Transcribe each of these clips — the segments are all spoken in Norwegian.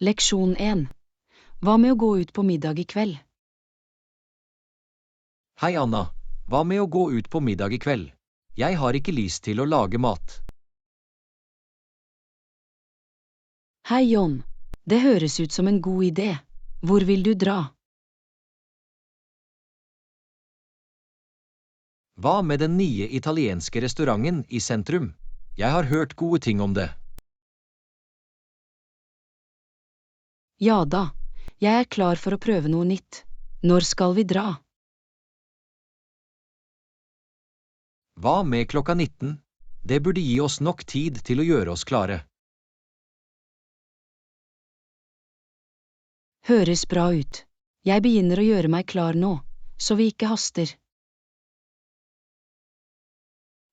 Leksjon 1. Hva med å gå ut på middag i kveld? Hei Anna, hva med å gå ut på middag i kveld? Jeg har ikke lyst til å lage mat. Hei Jon, det høres ut som en god idé. Hvor vil du dra? Hva med den nye italienske restauranten i sentrum? Jeg har hørt gode ting om det. Ja da, jeg er klar for å prøve noe nytt. Når skal vi dra? Hva med klokka 19? Det burde gi oss nok tid til å gjøre oss klare. Høres bra ut. Jeg begynner å gjøre meg klar nå, så vi ikke haster.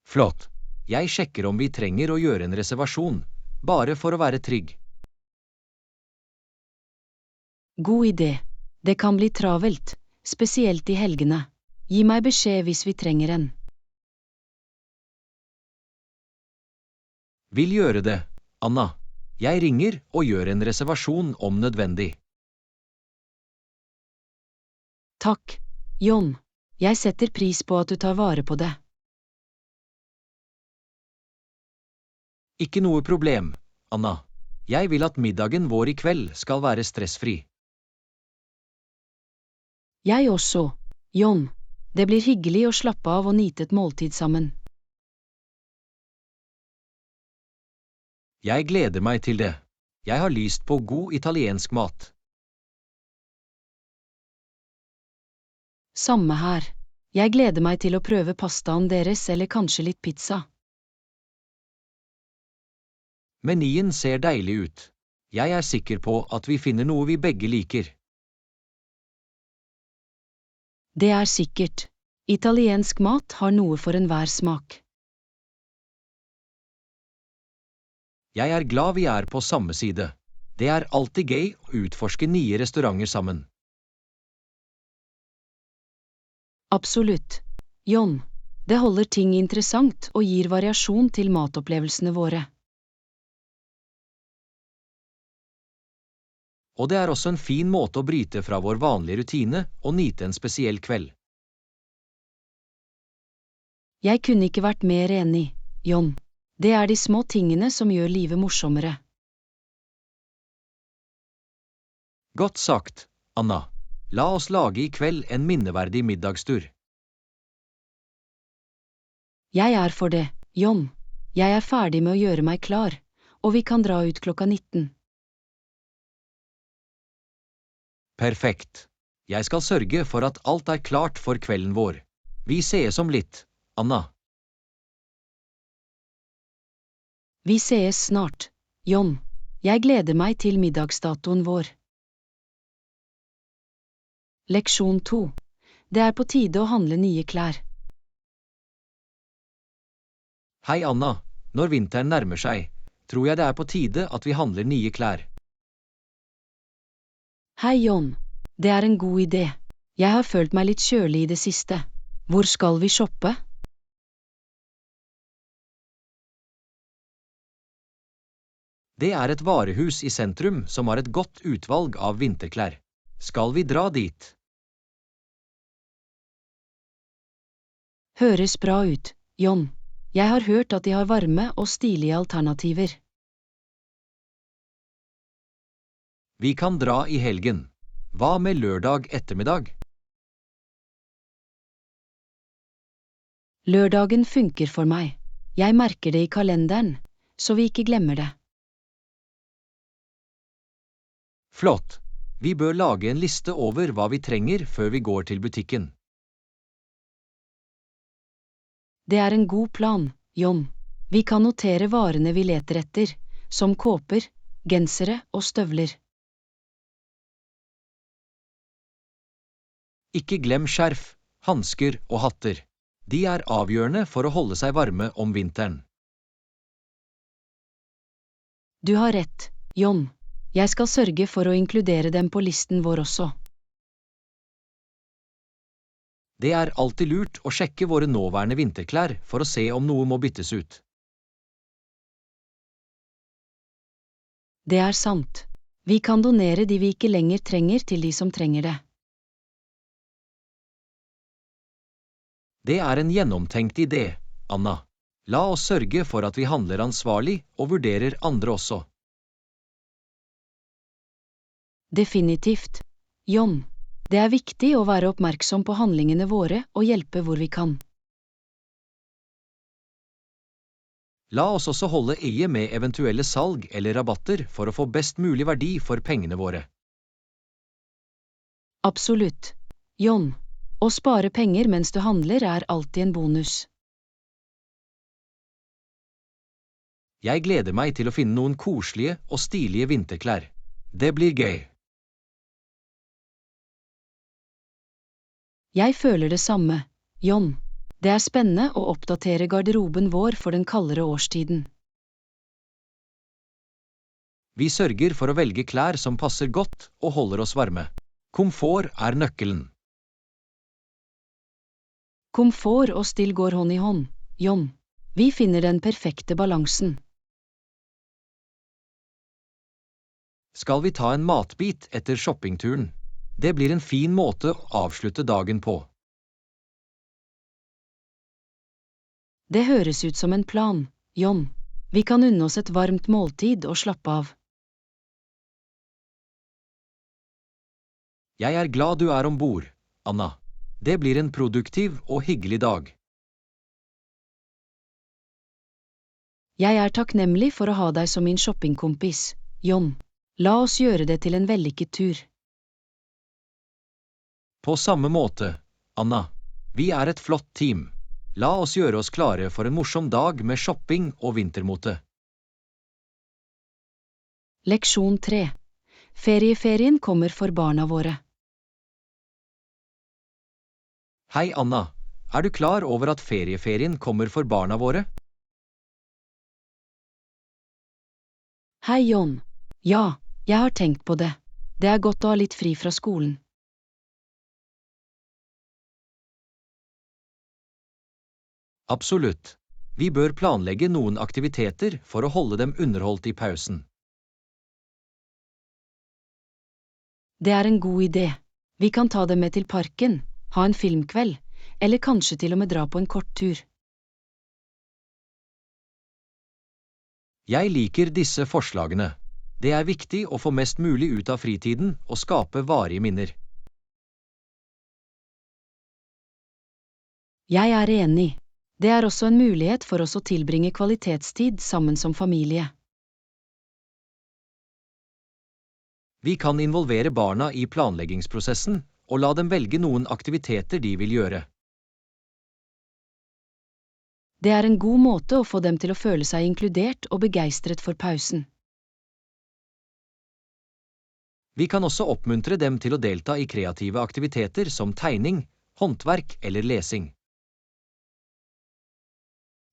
Flott. Jeg sjekker om vi trenger å gjøre en reservasjon, bare for å være trygg. God idé. Det kan bli travelt, spesielt i helgene. Gi meg beskjed hvis vi trenger en. Vil gjøre det, Anna. Jeg ringer og gjør en reservasjon om nødvendig. Takk, Jon. Jeg setter pris på at du tar vare på det. Ikke noe problem, Anna. Jeg vil at middagen vår i kveld skal være stressfri. Jeg også, Jon. Det blir hyggelig å slappe av og nyte et måltid sammen. Jeg gleder meg til det. Jeg har lyst på god italiensk mat. Samme her. Jeg gleder meg til å prøve pastaen deres eller kanskje litt pizza. Menyen ser deilig ut. Jeg er sikker på at vi finner noe vi begge liker. Det er sikkert. Italiensk mat har noe for enhver smak. Jeg er glad vi er på samme side. Det er alltid gøy å utforske nye restauranter sammen. Absolutt. Jon, det holder ting interessant og gir variasjon til matopplevelsene våre. Og det er også en fin måte å bryte fra vår vanlige rutine og nyte en spesiell kveld. Jeg kunne ikke vært mer enig, Jon. Det er de små tingene som gjør livet morsommere. Godt sagt, Anna. La oss lage i kveld en minneverdig middagstur. Jeg er for det, Jon. Jeg er ferdig med å gjøre meg klar, og vi kan dra ut klokka 19. Perfekt. Jeg skal sørge for at alt er klart for kvelden vår. Vi sees om litt, Anna. Vi sees snart, Jon. Jeg gleder meg til middagsdatoen vår. Leksjon 2. Det er på tide å handle nye klær. Hei Anna, når vinteren nærmer seg, tror jeg det er på tide at vi handler nye klær. Hei Jon, det er en god idé. Jeg har følt meg litt kjølig i det siste. Hvor skal vi shoppe? Det er et varehus i sentrum som har et godt utvalg av vinterklær. Skal vi dra dit? Høres bra ut, Jon. Jeg har hørt at de har varme og stilige alternativer. Vi kan dra i helgen. Hva med lørdag ettermiddag? Lørdagen funker for meg. Jeg merker det i kalenderen, så vi ikke glemmer det. Flott. Vi bør lage en liste over hva vi trenger før vi går til butikken. Det er en god plan, Jon. Vi kan notere varene vi leter etter, som kåper, gensere og støvler. Ikke glem skjerf, hansker og hatter. De er avgjørende for å holde seg varme om vinteren. Du har rett, Jon. Jeg skal sørge for å inkludere dem på listen vår også. Det er alltid lurt å sjekke våre nåværende vinterklær for å se om noe må byttes ut. Det er sant. Vi kan donere de vi ikke lenger trenger til de som trenger det. Det er en gjennomtenkt idé, Anna. La oss sørge for at vi handler ansvarlig og vurderer andre også. Definitivt. John, det er viktig å være oppmerksom på handlingene våre og hjelpe hvor vi kan. La oss også holde øye med eventuelle salg eller rabatter for å få best mulig verdi for pengene våre. Absolutt. John, å spare penger mens du handler er alltid en bonus. Jeg gleder meg til å finne noen koselige og stilige vinterklær. Det blir gøy. Jeg føler det samme, John. Det er spennende å oppdatere garderoben vår for den kaldere årstiden. Vi sørger for å velge klær som passer godt og holder oss varme. Komfort er nøkkelen. Komfort og stil går hånd i hånd, John. Vi finner den perfekte balansen. Skal vi ta en matbit etter shoppingturen? Det blir en fin måte å avslutte dagen på. Det høres ut som en plan, John. Vi kan unne oss et varmt måltid og slappe av. Jeg er glad du er om bord, Anna. Det blir en produktiv og hyggelig dag. Jeg er takknemlig for å ha deg som min shoppingkompis, John. La oss gjøre det til en vellykket tur. På samme måte, Anna. Vi er et flott team. La oss gjøre oss klare for en morsom dag med shopping og vintermote. Leksjon 3. Ferieferien kommer for barna våre. Hei, Anna. Er du klar over at ferieferien kommer for barna våre? Hei, John. Ja, jeg har tenkt på det. Det er godt å ha litt fri fra skolen. Absolutt. Vi bør planlegge noen aktiviteter for å holde dem underholdt i pausen. Det er en god idé. Vi kan ta dem med til parken, ha en filmkveld, eller kanskje til og med dra på en kort tur. Jeg liker disse forslagene. Det er viktig å få mest mulig ut av fritiden og skape varige minner. Jeg er enig. Det er også en mulighet for oss å tilbringe kvalitetstid sammen som familie. Vi kan involvere barna i planleggingsprosessen og la dem velge noen aktiviteter de vil gjøre. Det er en god måte å få dem til å føle seg inkludert og begeistret for pausen. Vi kan også oppmuntre dem til å delta i kreative aktiviteter som tegning, håndverk eller lesing.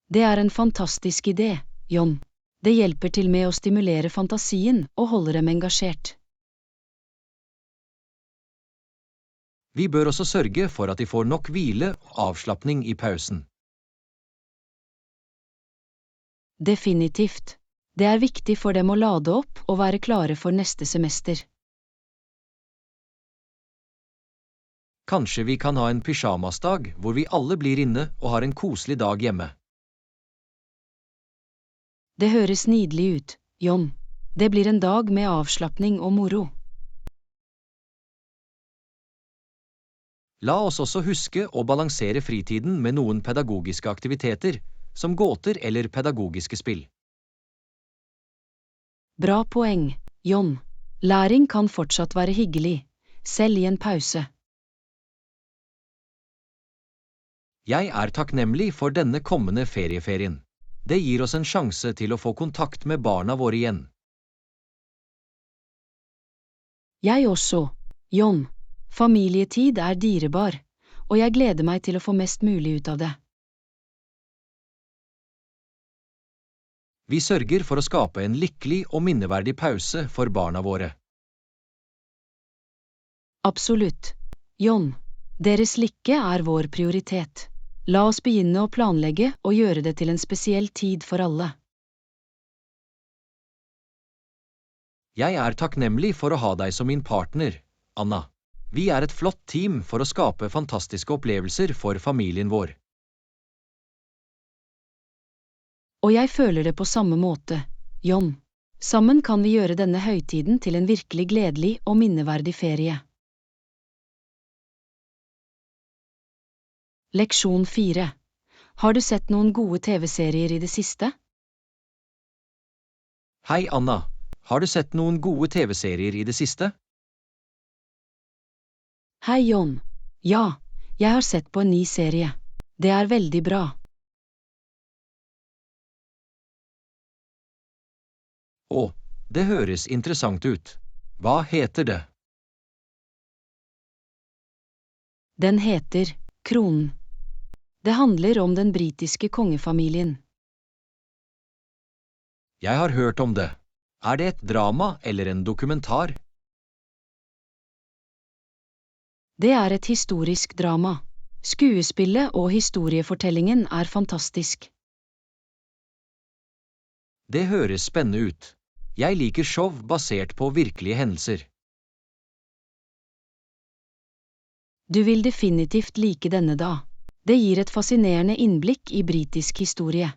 Det er en fantastisk idé, John. Det hjelper til med å stimulere fantasien og holde dem engasjert. Vi bør også sørge for at de får nok hvile og avslapning i pausen. Definitivt. Det er viktig for dem å lade opp og være klare for neste semester. Kanskje vi kan ha en pyjamasdag hvor vi alle blir inne og har en koselig dag hjemme. Det høres nydelig ut, John. Det blir en dag med avslapning og moro. La oss også huske å balansere fritiden med noen pedagogiske aktiviteter, som gåter eller pedagogiske spill. Bra poeng, John. Læring kan fortsatt være hyggelig, selv i en pause. Jeg er takknemlig for denne kommende ferieferien. Det gir oss en sjanse til å få kontakt med barna våre igjen. Jeg også, John. Familietid er dyrebar, og jeg gleder meg til å få mest mulig ut av det. Vi sørger for å skape en lykkelig og minneverdig pause for barna våre. Absolutt. John, deres lykke er vår prioritet. La oss begynne å planlegge og gjøre det til en spesiell tid for alle. Jeg er takknemlig for å ha deg som min partner, Anna. Vi er et flott team for å skape fantastiske opplevelser for familien vår. Og jeg føler det på samme måte, John. Sammen kan vi gjøre denne høytiden til en virkelig gledelig og minneverdig ferie. Leksjon 4. Har du sett noen gode TV-serier i det siste? Hei, Anna. Har du sett noen gode TV-serier i det siste? Hei, John. Ja, jeg har sett på en ny serie. Det er veldig bra. Å, det høres interessant ut. Hva heter det? Den heter Kronen. Det handler om den britiske kongefamilien. Jeg har hørt om det. Er det et drama eller en dokumentar? Det er et historisk drama. Skuespillet og historiefortellingen er fantastisk. Det høres spennende ut. Jeg liker show basert på virkelige hendelser. Du vil definitivt like denne da. Det gir et fascinerende innblikk i britisk historie.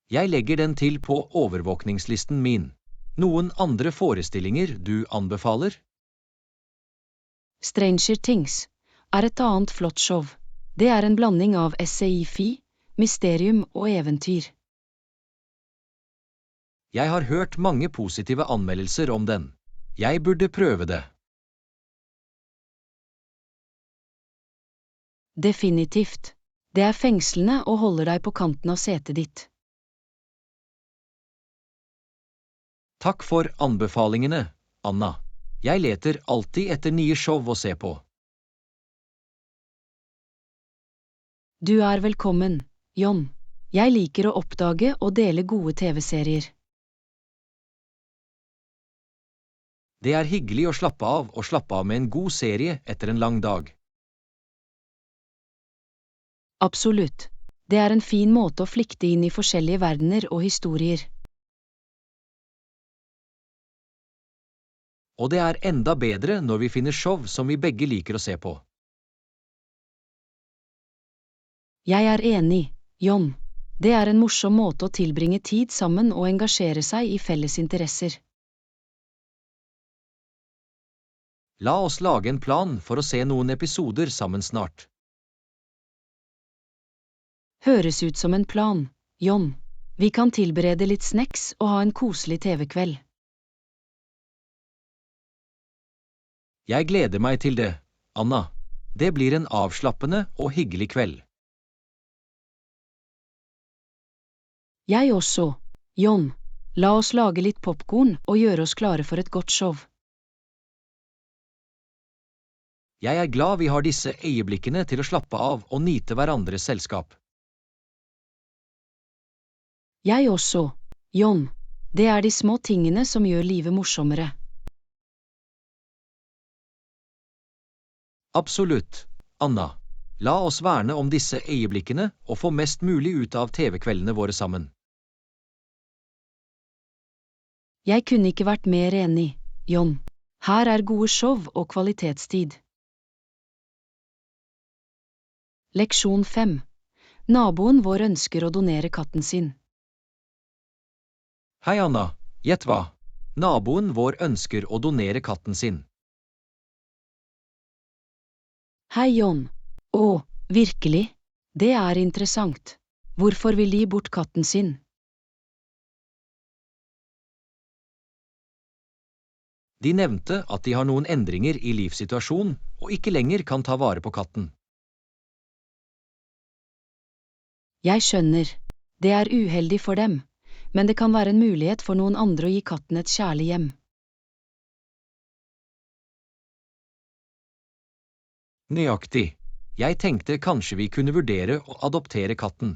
Jeg legger den til på overvåkningslisten min. Noen andre forestillinger du anbefaler? Stranger Things er et annet flott show. Det er en blanding av sci-fi, mysterium og eventyr. Jeg har hørt mange positive anmeldelser om den. Jeg burde prøve det. Definitivt. Det er fengslende og holder deg på kanten av setet ditt. Takk for anbefalingene, Anna. Jeg leter alltid etter nye show å se på. Du er velkommen, John. Jeg liker å oppdage og dele gode TV-serier. Det er hyggelig å slappe av med en god serie etter en lang dag. Absolutt. Det er en fin måte å flykte inn i forskjellige verdener og historier. Og det er enda bedre når vi finner show som vi begge liker å se på. Jeg er enig, John. Det er en morsom måte å tilbringe tid sammen og engasjere seg i felles interesser. La oss lage en plan for å se noen episoder sammen snart. Høres ut som en plan, John. Vi kan tilberede litt snacks og ha en koselig TV-kveld. Jeg gleder meg til det, Anna. Det blir en avslappende og hyggelig kveld. Jeg også, John. La oss lage litt popcorn og gjøre oss klare for et godt show. Jeg er glad vi har disse øyeblikkene til å slappe av og nyte hverandres selskap. Jeg også, John. Det er de små tingene som gjør livet morsommere. Absolutt, Anna. La oss verne om disse øyeblikkene og få mest mulig ut av TV-kveldene våre sammen. Jeg kunne ikke vært mer enig, John. Her er gode show og kvalitetstid. Leksjon 5. Naboen vår ønsker å donere katten sin. Hei, Anna. Gjett hva? Naboen vår ønsker å donere katten sin. Hei, John. Å, virkelig? Det er interessant. Hvorfor vil de gi bort katten sin? De nevnte at de har noen endringer i livssituasjonen og ikke lenger kan ta vare på katten. Jeg skjønner. Det er uheldig for dem, men det kan være en mulighet for noen andre å gi katten et kjærlig hjem. Nøyaktig. Jeg tenkte kanskje vi kunne vurdere å adoptere katten.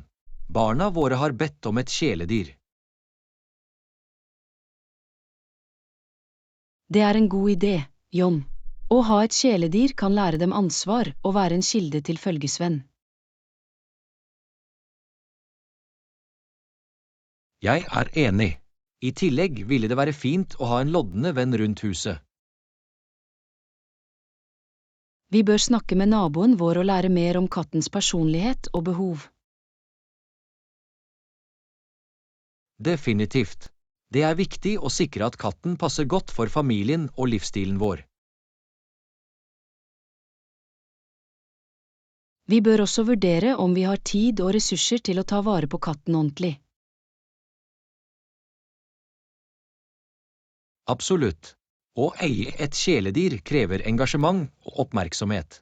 Barna våre har bedt om et kjæledyr. Det er en god idé, John. Å ha et kjæledyr kan lære dem ansvar og være en kilde til følgesvenn. Jeg er enig. I tillegg ville det være fint å ha en loddende venn rundt huset. Vi bør snakke med naboen vår og lære mer om kattens personlighet og behov. Definitivt. Det er viktig å sikre at katten passer godt for familien og livsstilen vår. Vi bør også vurdere om vi har tid og ressurser til å ta vare på katten ordentlig. Absolutt. Å eie et kjæledyr krever engasjement og oppmerksomhet.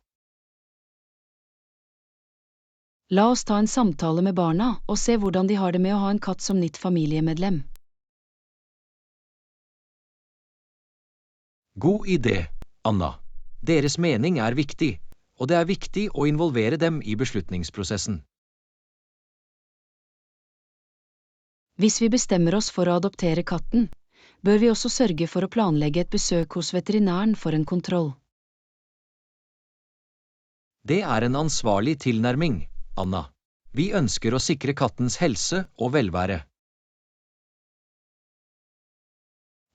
La oss ta en samtale med barna og se hvordan de har det med å ha en katt som nytt familiemedlem. God idé, Anna. Deres mening er viktig, og det er viktig å involvere dem i beslutningsprosessen. Hvis vi bestemmer oss for å adoptere katten, bør vi også sørge for å planlegge et besøk hos veterinæren for en kontroll. Det er en ansvarlig tilnærming, Anna. Vi ønsker å sikre kattens helse og velvære.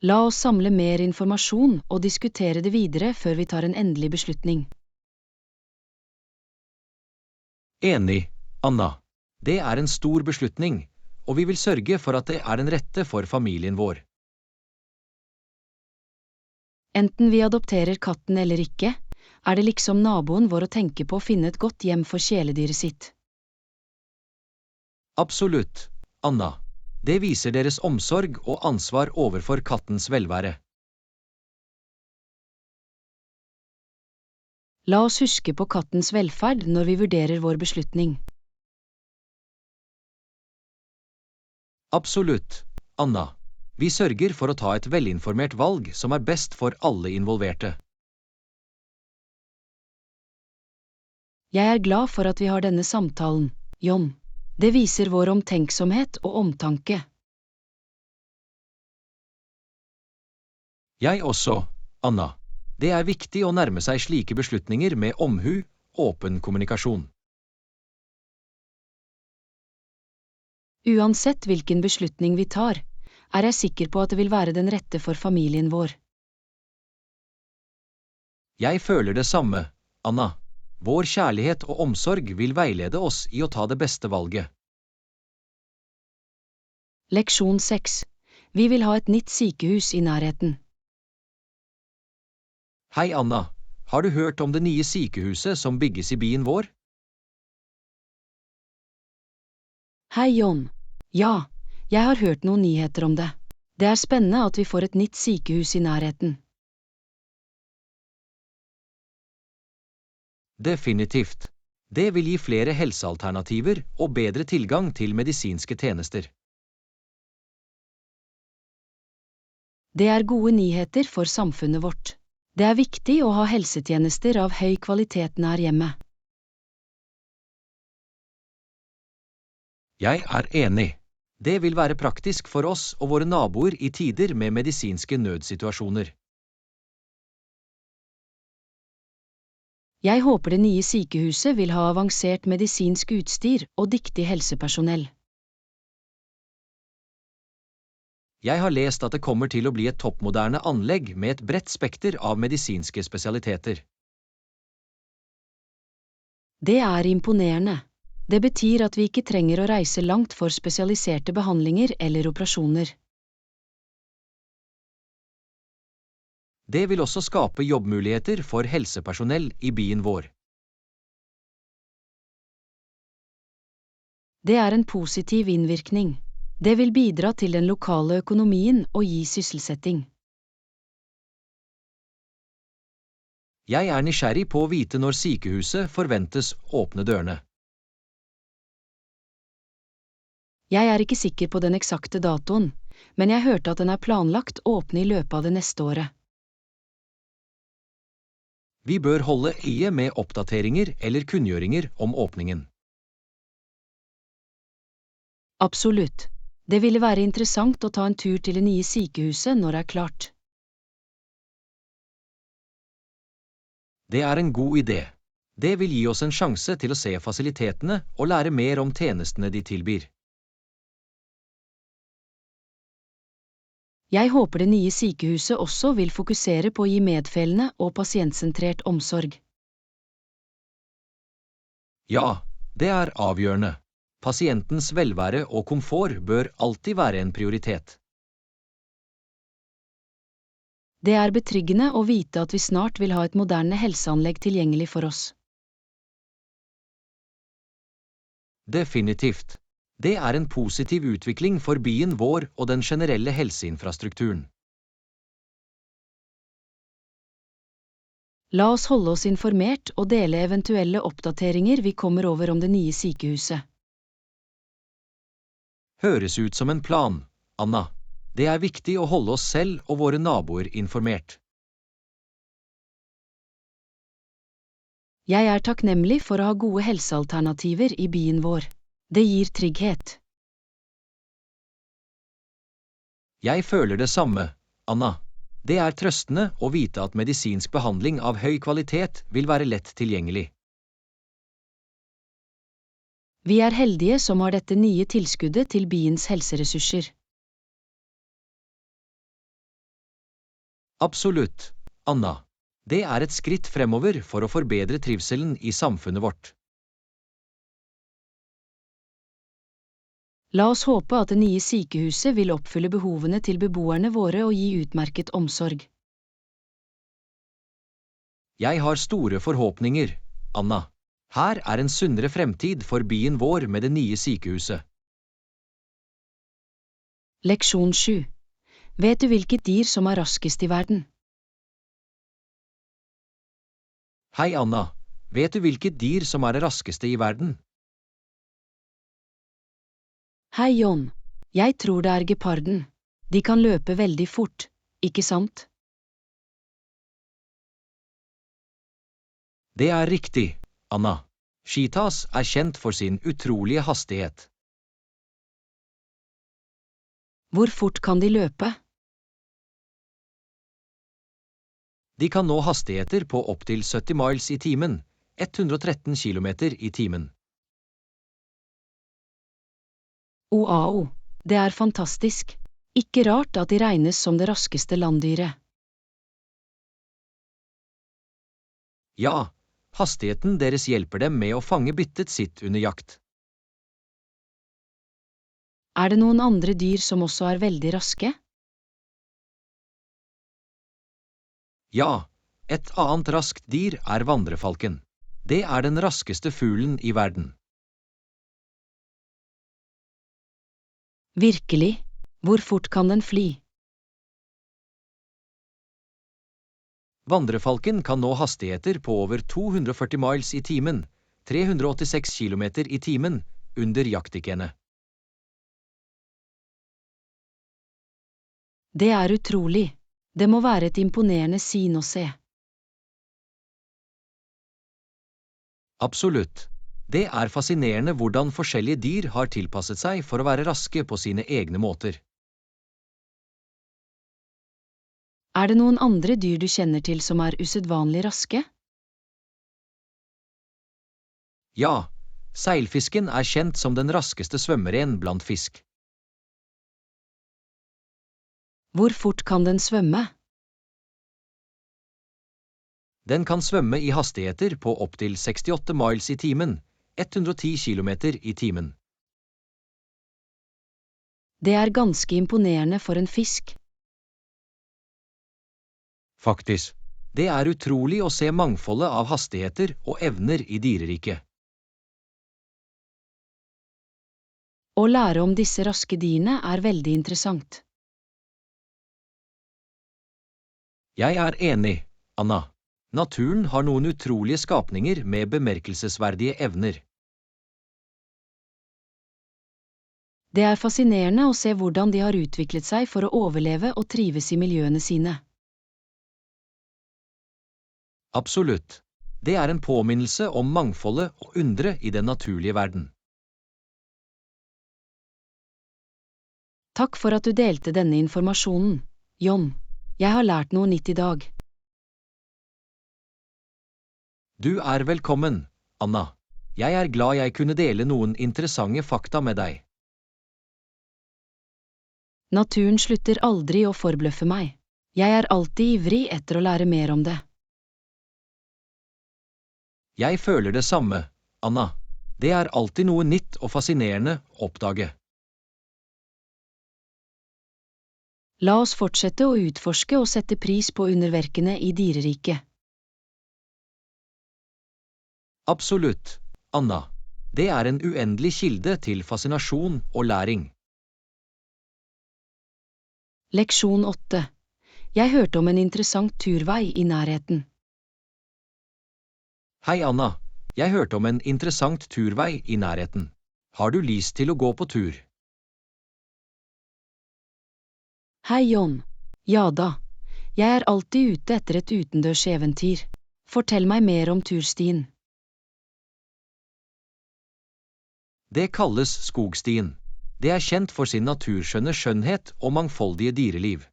La oss samle mer informasjon og diskutere det videre før vi tar en endelig beslutning. Enig, Anna. Det er en stor beslutning, og vi vil sørge for at det er den rette for familien vår. Enten vi adopterer katten eller ikke, er det liksom naboen vår å tenke på å finne et godt hjem for kjæledyret sitt. Absolutt, Anna. Det viser deres omsorg og ansvar overfor kattens velvære. La oss huske på kattens velferd når vi vurderer vår beslutning. Absolutt, Anna. Vi sørger for å ta et velinformert valg som er best for alle involverte. Jeg er glad for at vi har denne samtalen, John. Det viser vår omtenksomhet og omtanke. Jeg også, Anna. Det er viktig å nærme seg slike beslutninger med omhu, åpen kommunikasjon. Uansett hvilken beslutning vi tar, er jeg sikker på at det vil være den rette for familien vår. Jeg føler det samme, Anna. Vår kjærlighet og omsorg vil veilede oss i å ta det beste valget. Leksjon 6. Vi vil ha et nytt sykehus i nærheten. Hei, Anna. Har du hørt om det nye sykehuset som bygges i byen vår? Hei, John. Ja, jeg har hørt noen nyheter om det. Det er spennende at vi får et nytt sykehus i nærheten. Definitivt. Det vil gi flere helsealternativer og bedre tilgang til medisinske tjenester. Det er gode nyheter for samfunnet vårt. Det er viktig å ha helsetjenester av høy kvalitet nær hjemmet. Jeg er enig. Det vil være praktisk for oss og våre naboer i tider med medisinske nødsituasjoner. Jeg håper det nye sykehuset vil ha avansert medisinsk utstyr og dyktig helsepersonell. Jeg har lest at det kommer til å bli et toppmoderne anlegg med et bredt spekter av medisinske spesialiteter. Det er imponerende. Det betyr at vi ikke trenger å reise langt for spesialiserte behandlinger eller operasjoner. Det vil også skape jobbmuligheter for helsepersonell i byen vår. Det er en positiv innvirkning. Det vil bidra til den lokale økonomien og gi sysselsetting. Jeg er nysgjerrig på å vite når sykehuset forventes åpne dørene. Jeg er ikke sikker på den eksakte datoen, men jeg hørte at den er planlagt å åpne i løpet av det neste året. Vi bør holde øye med oppdateringer eller kunngjøringer om åpningen. Absolutt. Det ville være interessant å ta en tur til det nye sykehuset når det er klart. Det er en god idé. Det vil gi oss en sjanse til å se fasilitetene og lære mer om tjenestene de tilbyr. Jeg håper det nye sykehuset også vil fokusere på å gi medfølende og pasientsentrert omsorg. Ja, det er avgjørende. Pasientens velvære og komfort bør alltid være en prioritet. Det er betryggende å vite at vi snart vil ha et moderne helseanlegg tilgjengelig for oss. Definitivt. Det er en positiv utvikling for byen vår og den generelle helseinfrastrukturen. La oss holde oss informert og dele eventuelle oppdateringer vi kommer over om det nye sykehuset. Høres ut som en plan, Anna. Det er viktig å holde oss selv og våre naboer informert. Jeg er takknemlig for å ha gode helsealternativer i byen vår. Det gir trygghet. Jeg føler det samme, Anna. Det er trøstende å vite at medisinsk behandling av høy kvalitet vil være lett tilgjengelig. Vi er heldige som har dette nye tilskuddet til byens helseressurser. Absolutt, Anna. Det er et skritt fremover for å forbedre trivselen i samfunnet vårt. La oss håpe at det nye sykehuset vil oppfylle behovene til beboerne våre og gi utmerket omsorg. Jeg har store forhåpninger, Anna. Her er en sunnere fremtid for byen vår med det nye sykehuset. Leksjon 7. Vet du hvilket dyr som er raskest i verden? Hei, Anna. Vet du hvilket dyr som er det raskeste i verden? Hei, John. Jeg tror det er geparden. De kan løpe veldig fort, ikke sant? Det er riktig, Anna. Cheetahs er kjent for sin utrolige hastighet. Hvor fort kan de løpe? De kan nå hastigheter på opptil 70 miles i timen, 113 kilometer i timen. Wow, det er fantastisk. Ikke rart at de regnes som det raskeste landdyret. Ja, hastigheten deres hjelper dem med å fange byttet sitt under jakt. Er det noen andre dyr som også er veldig raske? Ja, et annet raskt dyr er vandrefalken. Det er den raskeste fuglen i verden. Virkelig, hvor fort kan den fly? Vandrefalken kan nå hastigheter på over 240 miles i timen, 386 kilometer i timen, under jaktikene. Det er utrolig. Det må være et imponerende syn å se. Absolutt. Det er fascinerende hvordan forskjellige dyr har tilpasset seg for å være raske på sine egne måter. Er det noen andre dyr du kjenner til som er usedvanlig raske? Ja, seilfisken er kjent som den raskeste svømmeren blant fisk. Hvor fort kan den svømme? Den kan svømme i hastigheter på opptil 68 miles i timen, 110 kilometer i timen. Det er ganske imponerende for en fisk. Faktisk. Det er utrolig å se mangfoldet av hastigheter og evner i dyreriket. Å lære om disse raske dyrene er veldig interessant. Jeg er enig, Anna. Naturen har noen utrolige skapninger med bemerkelsesverdige evner. Det er fascinerende å se hvordan de har utviklet seg for å overleve og trives i miljøene sine. Absolutt. Det er en påminnelse om mangfoldet og undre i den naturlige verden. Takk for at du delte denne informasjonen, John. Jeg har lært noe nytt i dag. Du er velkommen, Anna. Jeg er glad jeg kunne dele noen interessante fakta med deg. Naturen slutter aldri å forbløffe meg. Jeg er alltid ivrig etter å lære mer om det. Jeg føler det samme, Anna. Det er alltid noe nytt og fascinerende å oppdage. La oss fortsette å utforske og sette pris på underverkene i dyreriket. Absolutt, Anna. Det er en uendelig kilde til fascinasjon og læring. Leksjon 8. Jeg hørte om en interessant turvei i nærheten. Hei, Anna. Jeg hørte om en interessant turvei i nærheten. Har du lyst til å gå på tur? Hei, John. Ja da. Jeg er alltid ute etter et utendørs eventyr. Fortell meg mer om turstien. Det kalles skogstien. Det er kjent for sin naturskjønne skjønnhet og mangfoldige dyreliv.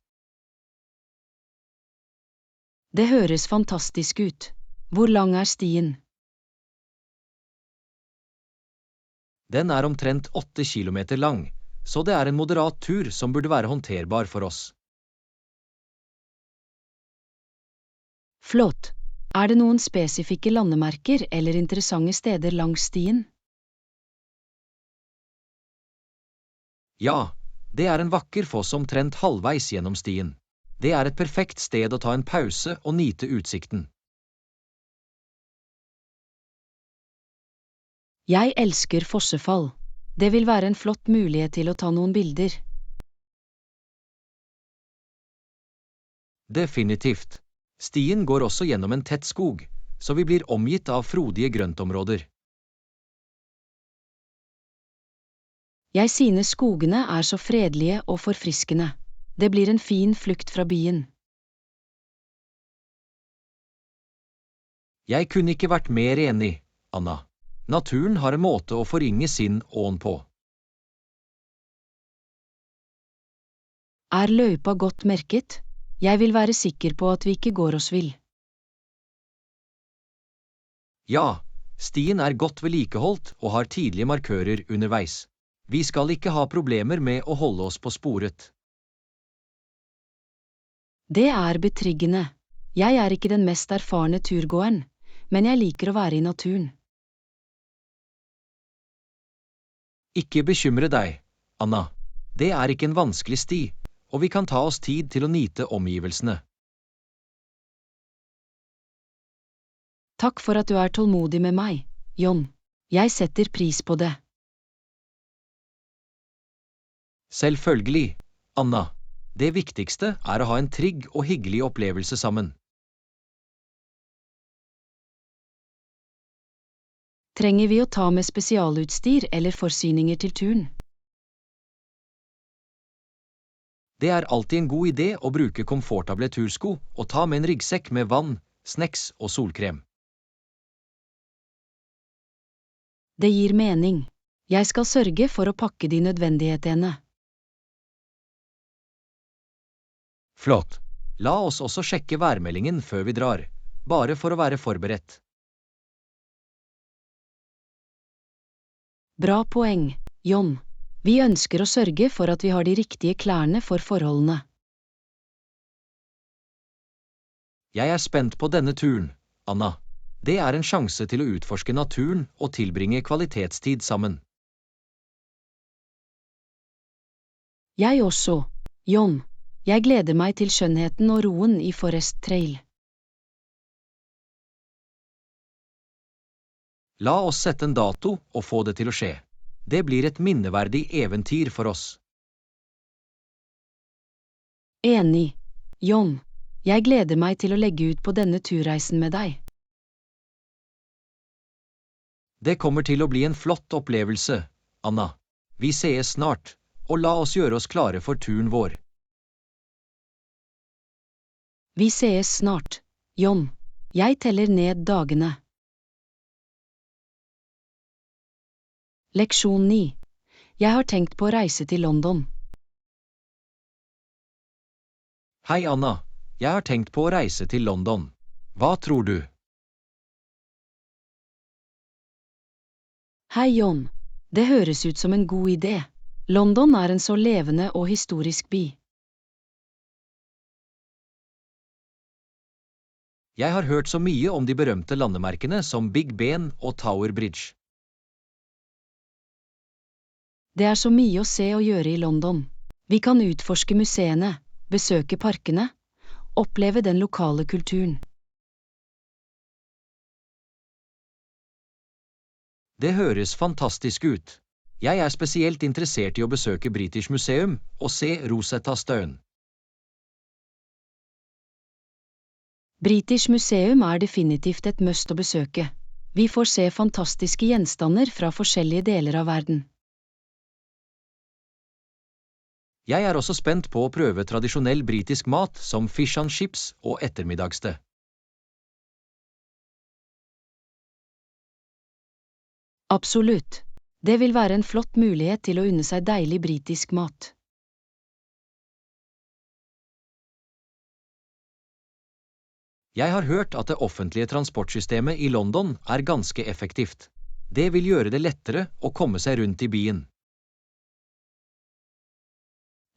Det høres fantastisk ut. Hvor lang er stien? Den er omtrent 8 kilometer lang, så det er en moderat tur som burde være håndterbar for oss. Flott. Er det noen spesifikke landemerker eller interessante steder langs stien? Ja, det er en vakker foss omtrent halvveis gjennom stien. Det er et perfekt sted å ta en pause og nyte utsikten. Jeg elsker fossefall. Det vil være en flott mulighet til å ta noen bilder. Definitivt. Stien går også gjennom en tett skog, så vi blir omgitt av frodige grøntområder. Jeg synes skogene er så fredelige og forfriskende. Det blir en fin flukt fra byen. Jeg kunne ikke vært mer enig, Anna. Naturen har en måte å forringe sin ånd på. Er løypa godt merket? Jeg vil være sikker på at vi ikke går oss vill. Ja, stien er godt vedlikeholdt og har tydelige markører underveis. Vi skal ikke ha problemer med å holde oss på sporet. Det er betryggende. Jeg er ikke den mest erfarne turgåeren, men jeg liker å være i naturen. Ikke bekymre deg, Anna. Det er ikke en vanskelig sti, og vi kan ta oss tid til å nyte omgivelsene. Takk for at du er tålmodig med meg, John. Jeg setter pris på det. Selvfølgelig, Anna. Det viktigste er å ha en trygg og hyggelig opplevelse sammen. Trenger vi å ta med spesialutstyr eller forsyninger til turen? Det er alltid en god idé å bruke komfortable tursko og ta med en ryggsekk med vann, snacks og solkrem. Det gir mening. Jeg skal sørge for å pakke de nødvendighetene. Flott. La oss også sjekke værmeldingen før vi drar, bare for å være forberedt. Bra poeng, John. Vi ønsker å sørge for at vi har de riktige klærne for forholdene. Jeg er spent på denne turen, Anna. Det er en sjanse til å utforske naturen og tilbringe kvalitetstid sammen. Jeg også, John. Jeg gleder meg til skjønnheten og roen i Forest Trail. La oss sette en dato og få det til å skje. Det blir et minneverdig eventyr for oss. Enig, John. Jeg gleder meg til å legge ut på denne turreisen med deg. Det kommer til å bli en flott opplevelse, Anna. Vi sees snart, og la oss gjøre oss klare for turen vår. Vi sees snart, John. Jeg teller ned dagene. Leksjon 9. Jeg har tenkt på å reise til London. Hei, Anna. Jeg har tenkt på å reise til London. Hva tror du? Hei, John. Det høres ut som en god idé. London er en så levende og historisk by. Jeg har hørt så mye om de berømte landemerkene som Big Ben og Tower Bridge. Det er så mye å se og gjøre i London. Vi kan utforske museene, besøke parkene, oppleve den lokale kulturen. Det høres fantastisk ut. Jeg er spesielt interessert i å besøke British Museum og se Rosetta Stone. British Museum er definitivt et must å besøke. Vi får se fantastiske gjenstander fra forskjellige deler av verden. Jeg er også spent på å prøve tradisjonell britisk mat som fish and chips og ettermiddagste. Absolutt. Det vil være en flott mulighet til å unne seg deilig britisk mat. Jeg har hørt at det offentlige transportsystemet i London er ganske effektivt. Det vil gjøre det lettere å komme seg rundt i byen.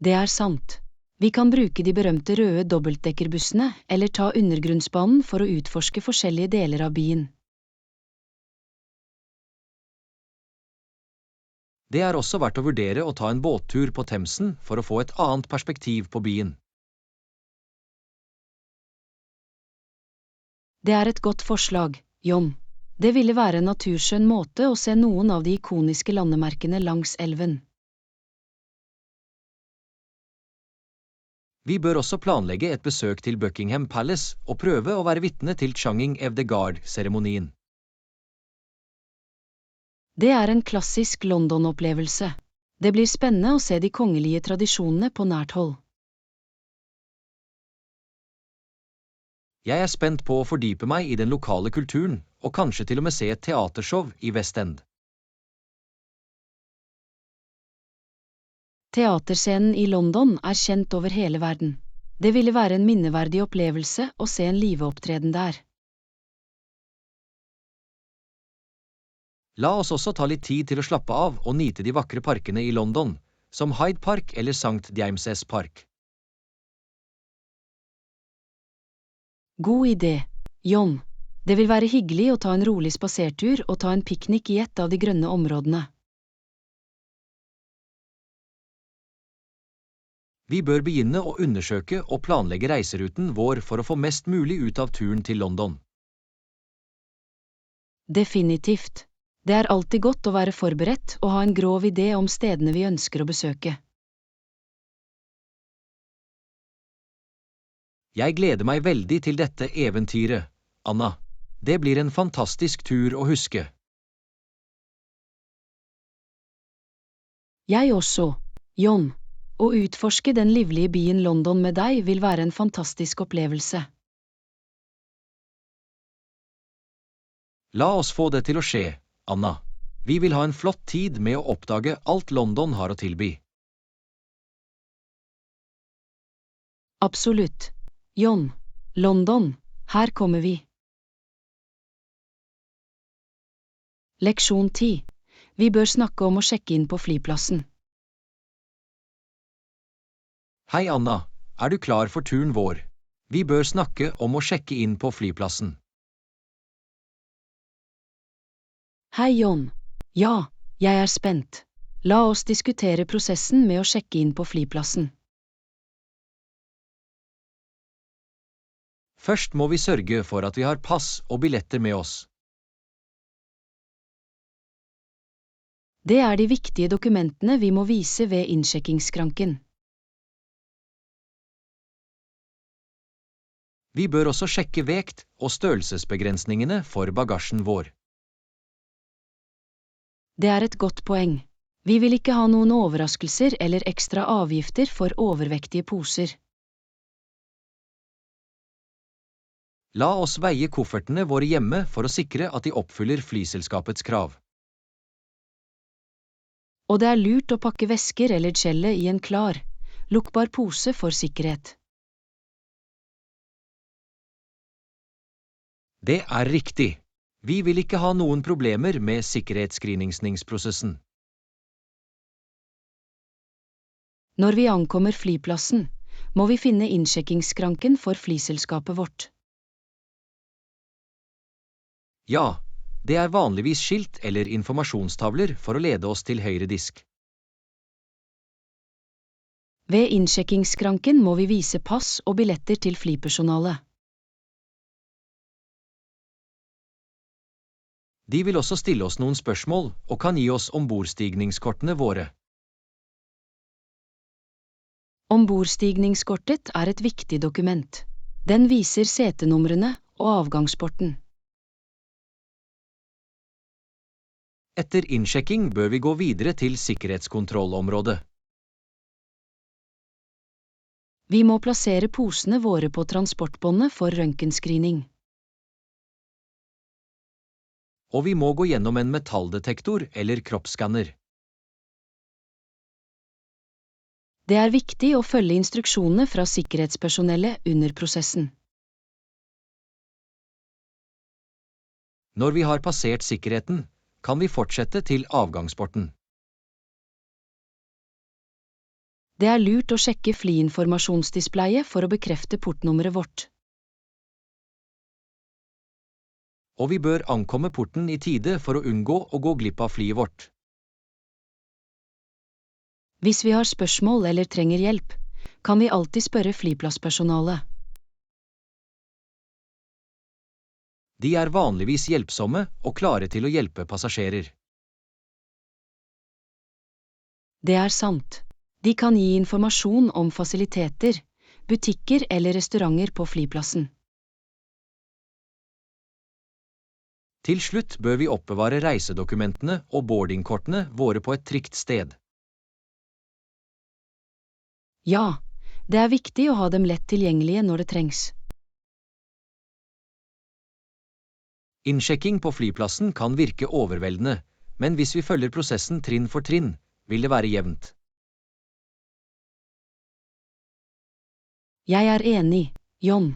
Det er sant. Vi kan bruke de berømte røde dobbeltdekkerbussene eller ta undergrunnsbanen for å utforske forskjellige deler av byen. Det er også verdt å vurdere å ta en båttur på Themsen for å få et annet perspektiv på byen. Det er et godt forslag, John. Det ville være en naturskjønn måte å se noen av de ikoniske landemerkene langs elven. Vi bør også planlegge et besøk til Buckingham Palace og prøve å være vitne til Changing of the Guard-seremonien. Det er en klassisk London-opplevelse. Det blir spennende å se de kongelige tradisjonene på nært hold. Jeg er spent på å fordype meg i den lokale kulturen, og kanskje til og med se et teatershow i West End. Teaterscenen i London er kjent over hele verden. Det ville være en minneverdig opplevelse å se en liveopptreden der. La oss også ta litt tid til å slappe av og nyte de vakre parkene i London, som Hyde Park eller St. James's Park. God idé, John. Det vil være hyggelig å ta en rolig spasertur og ta en piknik i et av de grønne områdene. Vi bør begynne å undersøke og planlegge reiseruten vår for å få mest mulig ut av turen til London. Definitivt. Det er alltid godt å være forberedt og ha en grov idé om stedene vi ønsker å besøke. Jeg gleder meg veldig til dette eventyret, Anna. Det blir en fantastisk tur å huske. Jeg også, John. Å utforske den livlige byen London med deg vil være en fantastisk opplevelse. La oss få det til å skje, Anna. Vi vil ha en flott tid med å oppdage alt London har å tilby. Absolutt. John, London, her kommer vi. Leksjon 10. Vi bør snakke om å sjekke inn på flyplassen. Hei Anna, er du klar for turen vår? Vi bør snakke om å sjekke inn på flyplassen. Hei John. Ja, jeg er spent. La oss diskutere prosessen med å sjekke inn på flyplassen. Først må vi sørge for at vi har pass og billetter med oss. Det er de viktige dokumentene vi må vise ved innsjekkingsskranken. Vi bør også sjekke vekt og størrelsesbegrensningene for bagasjen vår. Det er et godt poeng. Vi vil ikke ha noen overraskelser eller ekstra avgifter for overvektige poser. La oss veie koffertene våre hjemme for å sikre at de oppfyller flyselskapets krav. Og det er lurt å pakke vesker eller skjellet i en klar, lukkbar pose for sikkerhet. Det er riktig. Vi vil ikke ha noen problemer med sikkerhetsscreeningsprosessen. Når vi ankommer flyplassen, må vi finne innsjekkingsskranken for flyselskapet vårt. Ja, det er vanligvis skilt eller informasjonstavler for å lede oss til høyre disk. Ved innsjekkingsskranken må vi vise pass og billetter til flypersonalet. De vil også stille oss noen spørsmål og kan gi oss ombordstigningskortene våre. Ombordstigningskortet er et viktig dokument. Den viser setenumrene og avgangsporten. Etter innsjekking bør vi gå videre til sikkerhetskontrollområdet. Vi må plassere posene våre på transportbåndet for røntgenscreening. Og vi må gå gjennom en metalldetektor eller kroppsskanner. Det er viktig å følge instruksjonene fra sikkerhetspersonellet under prosessen. Når vi har passert sikkerheten, kan vi fortsette til avgangsporten. Det er lurt å sjekke flyinformasjonsdisplayet for å bekrefte portnummeret vårt. Og vi bør ankomme porten i tide for å unngå å gå glipp av flyet vårt. Hvis vi har spørsmål eller trenger hjelp, kan vi alltid spørre flyplasspersonalet. De er vanligvis hjelpsomme og klare til å hjelpe passasjerer. Det er sant. De kan gi informasjon om fasiliteter, butikker eller restauranter på flyplassen. Til slutt bør vi oppbevare reisedokumentene og boardingkortene våre på et trygt sted. Ja, det er viktig å ha dem lett tilgjengelige når det trengs. Innsjekking på flyplassen kan virke overveldende, men hvis vi følger prosessen trinn for trinn, vil det være jevnt. Jeg er enig, John.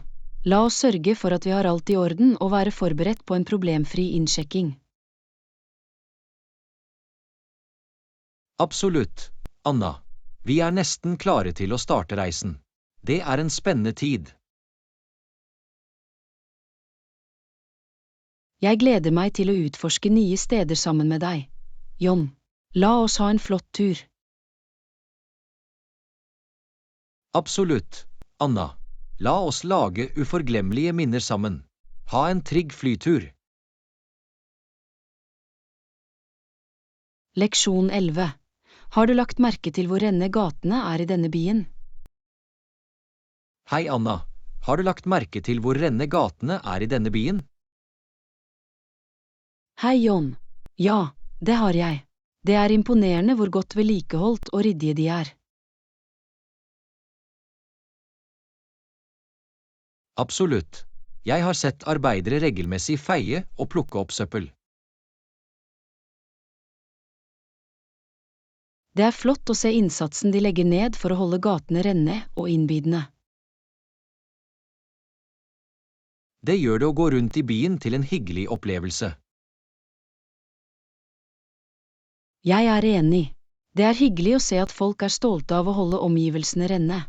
La oss sørge for at vi har alt i orden og være forberedt på en problemfri innsjekking. Absolutt, Anna. Vi er nesten klare til å starte reisen. Det er en spennende tid. Jeg gleder meg til å utforske nye steder sammen med deg, John. La oss ha en flott tur. Absolutt, Anna. La oss lage uforglemmelige minner sammen. Ha en trygg flytur. Leksjon 11. Har du lagt merke til hvor rene gatene er i denne byen? Hei, Anna. Har du lagt merke til hvor rene gatene er i denne byen? Hei, John. Ja, det har jeg. Det er imponerende hvor godt vedlikeholdt og ryddige de er. Absolutt. Jeg har sett arbeidere regelmessig feie og plukke opp søppel. Det er flott å se innsatsen de legger ned for å holde gatene rene og innbydende. Det gjør det å gå rundt i byen til en hyggelig opplevelse. Jeg er enig. Det er hyggelig å se at folk er stolte av å holde omgivelsene rene.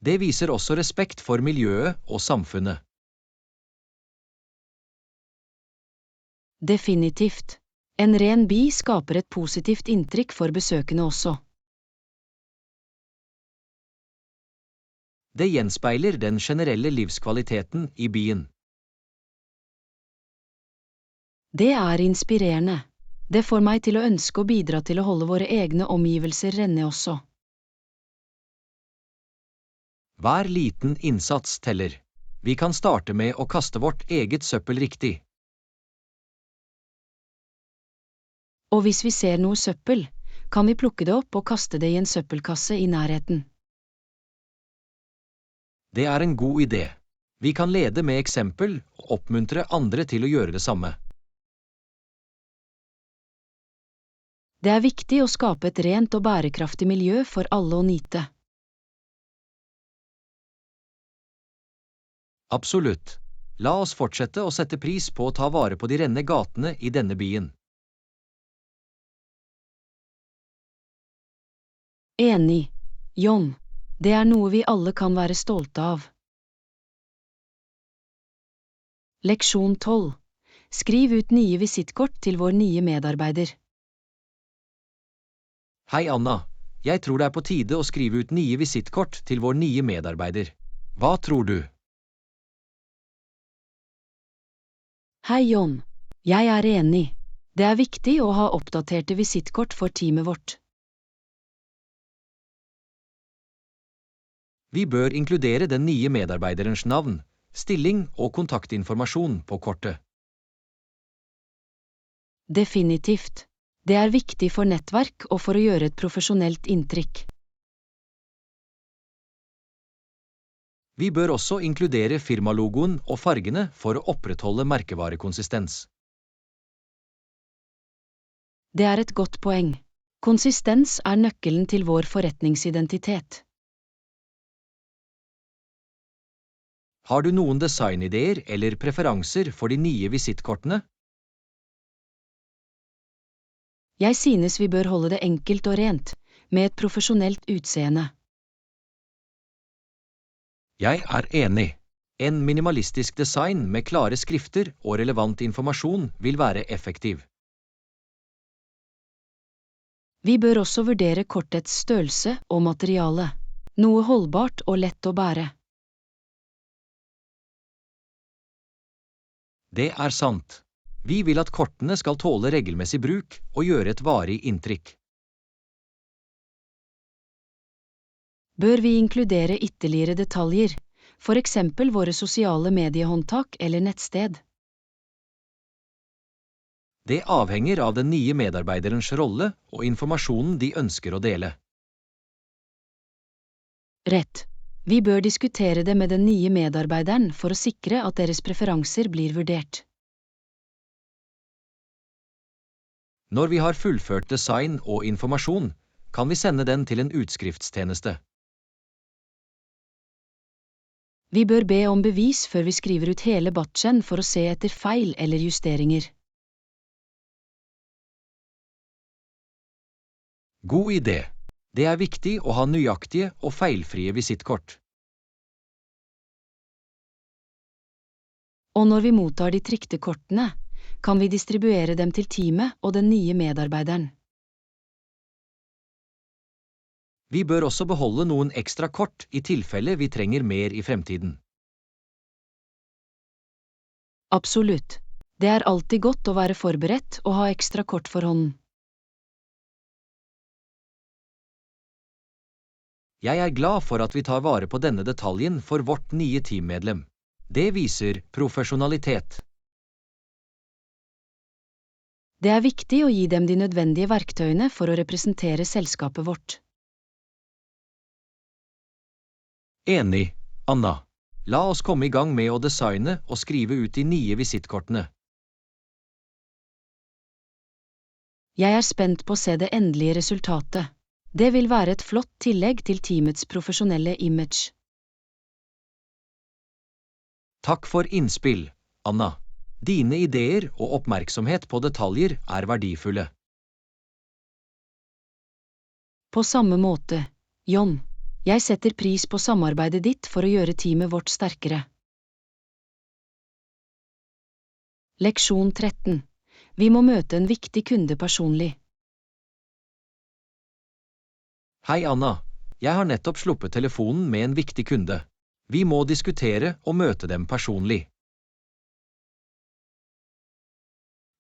Det viser også respekt for miljøet og samfunnet. Definitivt. En ren by skaper et positivt inntrykk for besøkende også. Det gjenspeiler den generelle livskvaliteten i byen. Det er inspirerende. Det får meg til å ønske å bidra til å holde våre egne omgivelser rene også. Hver liten innsats teller. Vi kan starte med å kaste vårt eget søppel riktig. Og hvis vi ser noe søppel, kan vi plukke det opp og kaste det i en søppelkasse i nærheten. Det er en god idé. Vi kan lede med eksempel og oppmuntre andre til å gjøre det samme. Det er viktig å skape et rent og bærekraftig miljø for alle å nyte. Absolutt. La oss fortsette å sette pris på å ta vare på de rene gatene i denne byen. Enig, John. Det er noe vi alle kan være stolte av. Leksjon 12. Skriv ut nye visittkort til vår nye medarbeider. Hei Anna, jeg tror det er på tide å skrive ut nye visittkort til vår nye medarbeider. Hva tror du? Hei John, jeg er enig. Det er viktig å ha oppdaterte visittkort for teamet vårt. Vi bør inkludere den nye medarbeiderens navn, stilling og kontaktinformasjon på kortet. Definitivt. Det er viktig for nettverk og for å gjøre et profesjonelt inntrykk. Vi bør også inkludere firmalogoen og fargene for å opprettholde merkevarekonsistens. Det er et godt poeng. Konsistens er nøkkelen til vår forretningsidentitet. Har du noen designideer eller preferanser for de nye visittkortene? Jeg synes vi bør holde det enkelt og rent, med et profesjonelt utseende. Jeg er enig. En minimalistisk design med klare skrifter og relevant informasjon vil være effektiv. Vi bør også vurdere kortets størrelse og materiale. Noe holdbart og lett å bære. Det er sant. Vi vil at kortene skal tåle regelmessig bruk og gjøre et varig inntrykk. Bør vi inkludere ytterligere detaljer, for eksempel våre sosiale mediehåndtak eller nettsted? Det avhenger av den nye medarbeiderens rolle og informasjonen de ønsker å dele. Rett. Vi bør diskutere det med den nye medarbeideren for å sikre at deres preferanser blir vurdert. Når vi har fullført design og informasjon, kan vi sende den til en utskriftstjeneste. Vi bør be om bevis før vi skriver ut hele batchen for å se etter feil eller justeringer. God idé. Det er viktig å ha nøyaktige og feilfrie visittkort. Og når vi mottar de trykte kortene, kan vi distribuere dem til teamet og den nye medarbeideren. Vi bør også beholde noen ekstra kort i tilfelle vi trenger mer i fremtiden. Absolutt. Det er alltid godt å være forberedt og ha ekstra kort for hånden. Jeg er glad for at vi tar vare på denne detaljen for vårt nye teammedlem. Det viser profesjonalitet. Det er viktig å gi dem de nødvendige verktøyene for å representere selskapet vårt. Enig, Anna. La oss komme i gang med å designe og skrive ut de nye visittkortene. Jeg er spent på å se det endelige resultatet. Det vil være et flott tillegg til teamets profesjonelle image. Takk for innspill, Anna. Dine ideer og oppmerksomhet på detaljer er verdifulle. På samme måte, John. Jeg setter pris på samarbeidet ditt for å gjøre teamet vårt sterkere. Leksjon 13. Vi må møte en viktig kunde personlig. Hei Anna, jeg har nettopp sluppet telefonen med en viktig kunde. Vi må diskutere og møte dem personlig.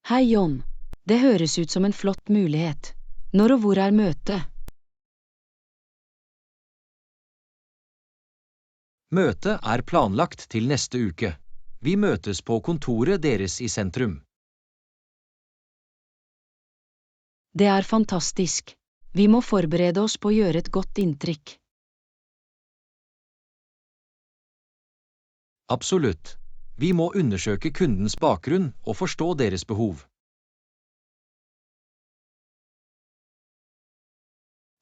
Hei John, det høres ut som en flott mulighet. Når og hvor er møtet? Møtet er planlagt til neste uke. Vi møtes på kontoret deres i sentrum. Det er fantastisk. Vi må forberede oss på å gjøre et godt inntrykk. Absolutt. Vi må undersøke kundens bakgrunn og forstå deres behov.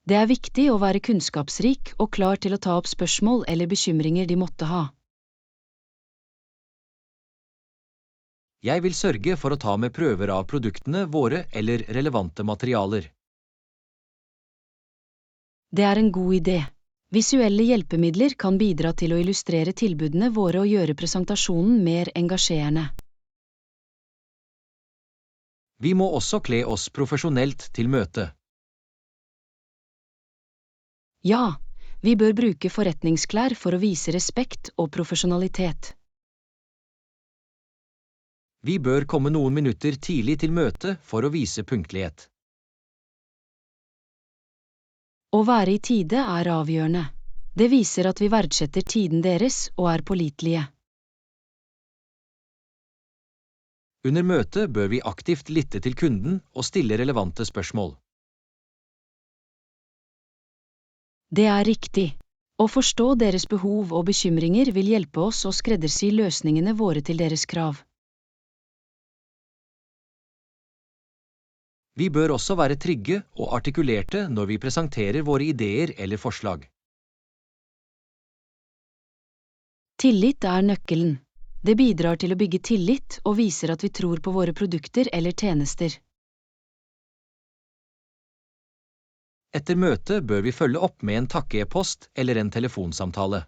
Det er viktig å være kunnskapsrik og klar til å ta opp spørsmål eller bekymringer de måtte ha. Jeg vil sørge for å ta med prøver av produktene våre eller relevante materialer. Det er en god idé. Visuelle hjelpemidler kan bidra til å illustrere tilbudene våre og gjøre presentasjonen mer engasjerende. Vi må også kle oss profesjonelt til møtet. Ja, vi bør bruke forretningsklær for å vise respekt og profesjonalitet. Vi bør komme noen minutter tidlig til møtet for å vise punktlighet. Å være i tide er avgjørende. Det viser at vi verdsetter tiden deres og er pålitelige. Under møtet bør vi aktivt lytte til kunden og stille relevante spørsmål. Det er riktig. Å forstå deres behov og bekymringer vil hjelpe oss å skreddersy løsningene våre til deres krav. Vi bør også være trygge og artikulerte når vi presenterer våre ideer eller forslag. Tillit er nøkkelen. Det bidrar til å bygge tillit og viser at vi tror på våre produkter eller tjenester. Etter møtet bør vi følge opp med en takke-e-post eller en telefonsamtale.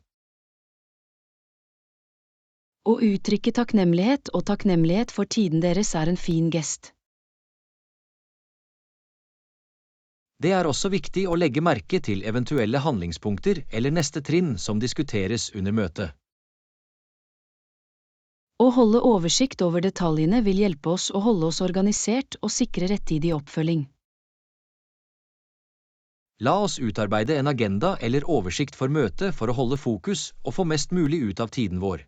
Å uttrykke takknemlighet for tiden deres er en fin gest. Det er også viktig å legge merke til eventuelle handlingspunkter eller neste trinn som diskuteres under møtet. Å holde oversikt over detaljene vil hjelpe oss å holde oss organisert og sikre rettidig oppfølging. La oss utarbeide en agenda eller oversikt for møtet for å holde fokus og få mest mulig ut av tiden vår.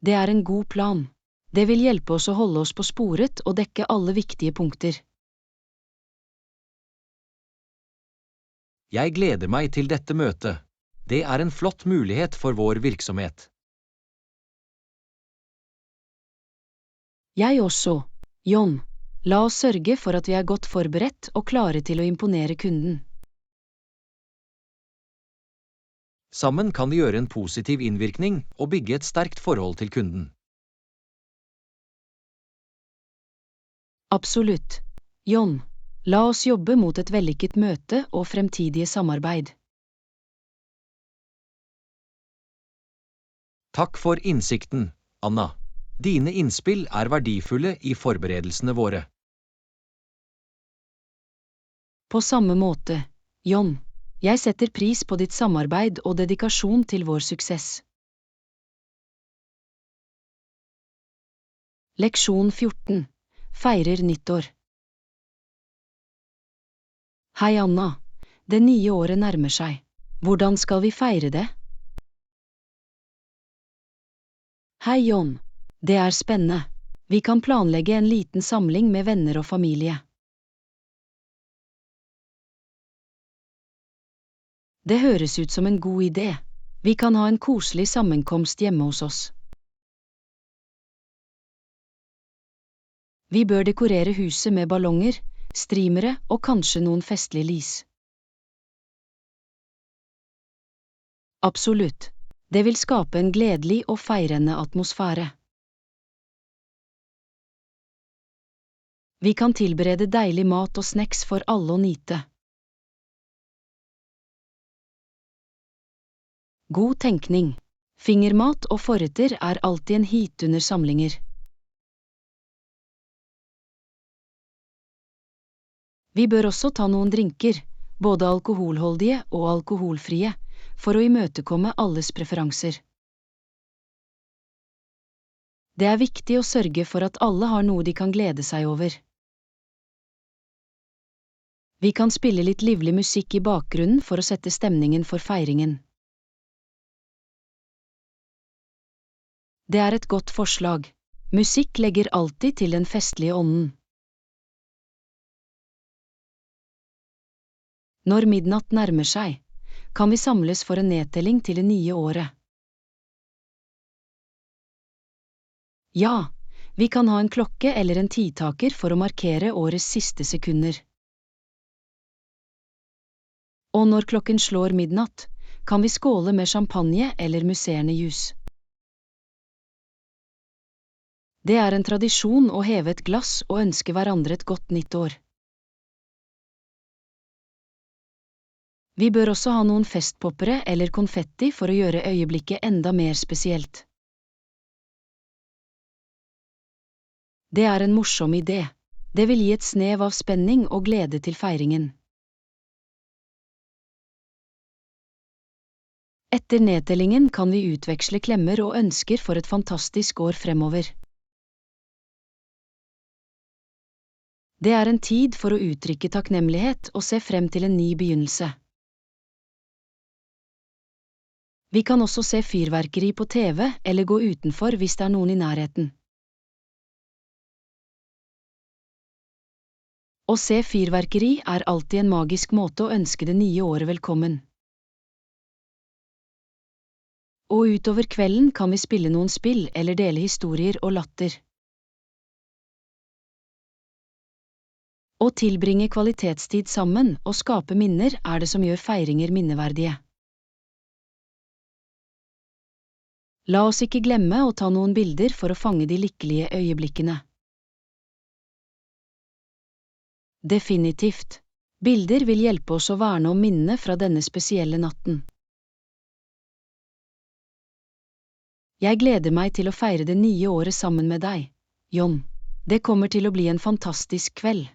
Det er en god plan. Det vil hjelpe oss å holde oss på sporet og dekke alle viktige punkter. Jeg gleder meg til dette møtet. Det er en flott mulighet for vår virksomhet. Jeg også, John. La oss sørge for at vi er godt forberedt og klare til å imponere kunden. Sammen kan vi gjøre en positiv innvirkning og bygge et sterkt forhold til kunden. Absolutt. John, la oss jobbe mot et vellykket møte og fremtidige samarbeid. Takk for innsikten, Anna. Dine innspill er verdifulle i forberedelsene våre. På samme måte, John. Jeg setter pris på ditt samarbeid og dedikasjon til vår suksess. Leksjon 14. Feirer nyttår. Hei Anna, det nye året nærmer seg. Hvordan skal vi feire det? Hei John, det er spennende. Vi kan planlegge en liten samling med venner og familie. Det høres ut som en god idé. Vi kan ha en koselig sammenkomst hjemme hos oss. Vi bør dekorere huset med ballonger, streamere og kanskje noen festlige lys. Absolutt. Det vil skape en gledelig og feirende atmosfære. Vi kan tilberede deilig mat og snacks for alle å nyte. God tenkning. Fingermat og forretter er alltid en hit under samlinger. Vi bør også ta noen drinker, både alkoholholdige og alkoholfrie, for å imøtekomme alles preferanser. Det er viktig å sørge for at alle har noe de kan glede seg over. Vi kan spille litt livlig musikk i bakgrunnen for å sette stemningen for feiringen. Det er et godt forslag. Musikk legger alltid til den festlige ånden. Når midnatt nærmer seg, kan vi samles for en nedtelling til det nye året. Ja, vi kan ha en klokke eller en tidtaker for å markere årets siste sekunder. Og når klokken slår midnatt, kan vi skåle med champagne eller musserende jus. Det er en tradisjon å heve et glass og ønske hverandre et godt nytt år. Vi bør også ha noen festpoppere eller konfetti for å gjøre øyeblikket enda mer spesielt. Det er en morsom idé. Det vil gi et snev av spenning og glede til feiringen. Etter nedtellingen kan vi utveksle klemmer og ønsker for et fantastisk år fremover. Det er en tid for å uttrykke takknemlighet og se frem til en ny begynnelse. Vi kan også se fyrverkeri på TV eller gå utenfor hvis det er noen i nærheten. Å se fyrverkeri er alltid en magisk måte å ønske det nye året velkommen. Og utover kvelden kan vi spille noen spill eller dele historier og latter. Å tilbringe kvalitetstid sammen og skape minner er det som gjør feiringer minneverdige. La oss ikke glemme å ta noen bilder for å fange de lykkelige øyeblikkene. Definitivt. Bilder vil hjelpe oss å verne om minnene fra denne spesielle natten. Jeg gleder meg til å feire det nye året sammen med deg, John. Det kommer til å bli en fantastisk kveld.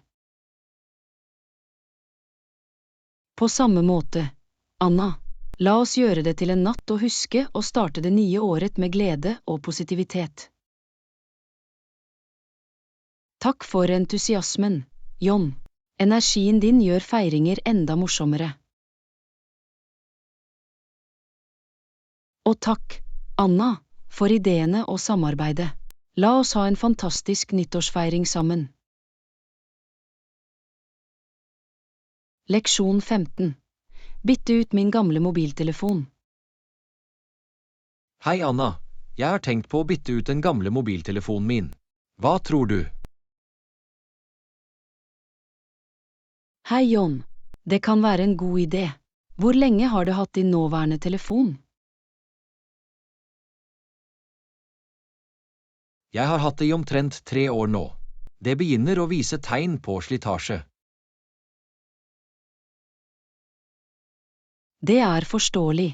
På samme måte, Anna, la oss gjøre det til en natt å huske og starte det nye året med glede og positivitet. Takk for entusiasmen, John. Energien din gjør feiringer enda morsommere. Og takk, Anna, for ideene og samarbeidet. La oss ha en fantastisk nyttårsfeiring sammen. Leksjon 15. Bytte ut min gamle mobiltelefon. Hei Anna, jeg har tenkt på å bytte ut den gamle mobiltelefonen min. Hva tror du? Hei John, det kan være en god idé. Hvor lenge har du hatt din nåværende telefon? Jeg har hatt det i omtrent 3 år nå. Det begynner å vise tegn på slitasje. Det er forståelig.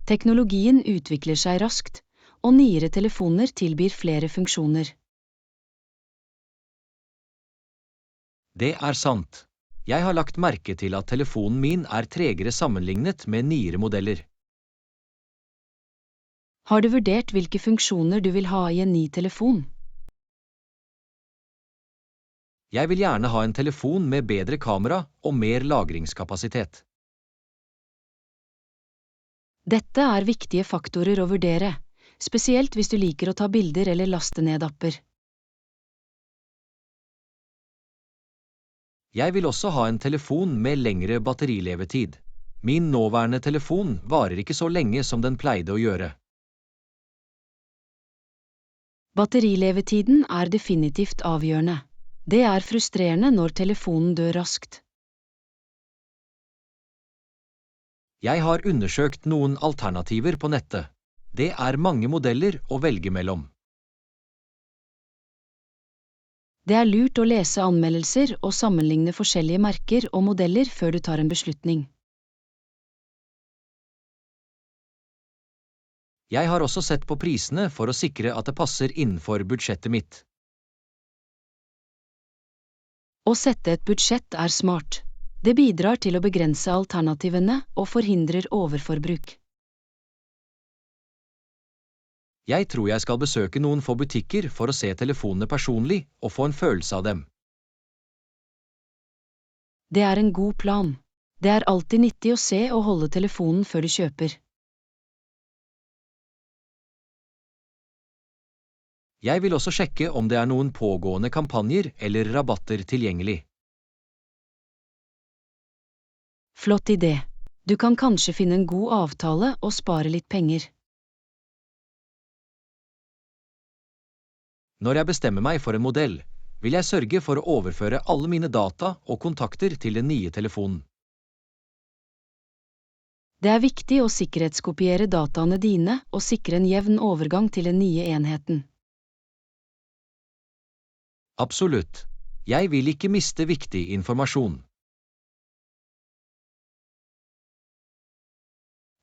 Teknologien utvikler seg raskt, og nyere telefoner tilbyr flere funksjoner. Det er sant. Jeg har lagt merke til at telefonen min er tregere sammenlignet med nyere modeller. Har du vurdert hvilke funksjoner du vil ha i en ny telefon? Jeg vil gjerne ha en telefon med bedre kamera og mer lagringskapasitet. Dette er viktige faktorer å vurdere, spesielt hvis du liker å ta bilder eller laste ned apper. Jeg vil også ha en telefon med lengre batterilevetid. Min nåværende telefon varer ikke så lenge som den pleide å gjøre. Batterilevetiden er definitivt avgjørende. Det er frustrerende når telefonen dør raskt. Jeg har undersøkt noen alternativer på nettet. Det er mange modeller å velge mellom. Det er lurt å lese anmeldelser og sammenligne forskjellige merker og modeller før du tar en beslutning. Jeg har også sett på prisene for å sikre at det passer innenfor budsjettet mitt. Å sette et budsjett er smart. Det bidrar til å begrense alternativene og forhindrer overforbruk. Jeg tror jeg skal besøke noen få butikker for å se telefonene personlig og få en følelse av dem. Det er en god plan. Det er alltid nyttig å se og holde telefonen før du kjøper. Jeg vil også sjekke om det er noen pågående kampanjer eller rabatter tilgjengelig. Flott idé. Du kan kanskje finne en god avtale og spare litt penger. Når jeg bestemmer meg for en modell, vil jeg sørge for å overføre alle mine data og kontakter til den nye telefonen. Det er viktig å sikkerhetskopiere dataene dine og sikre en jevn overgang til den nye enheten. Absolutt. Jeg vil ikke miste viktig informasjon.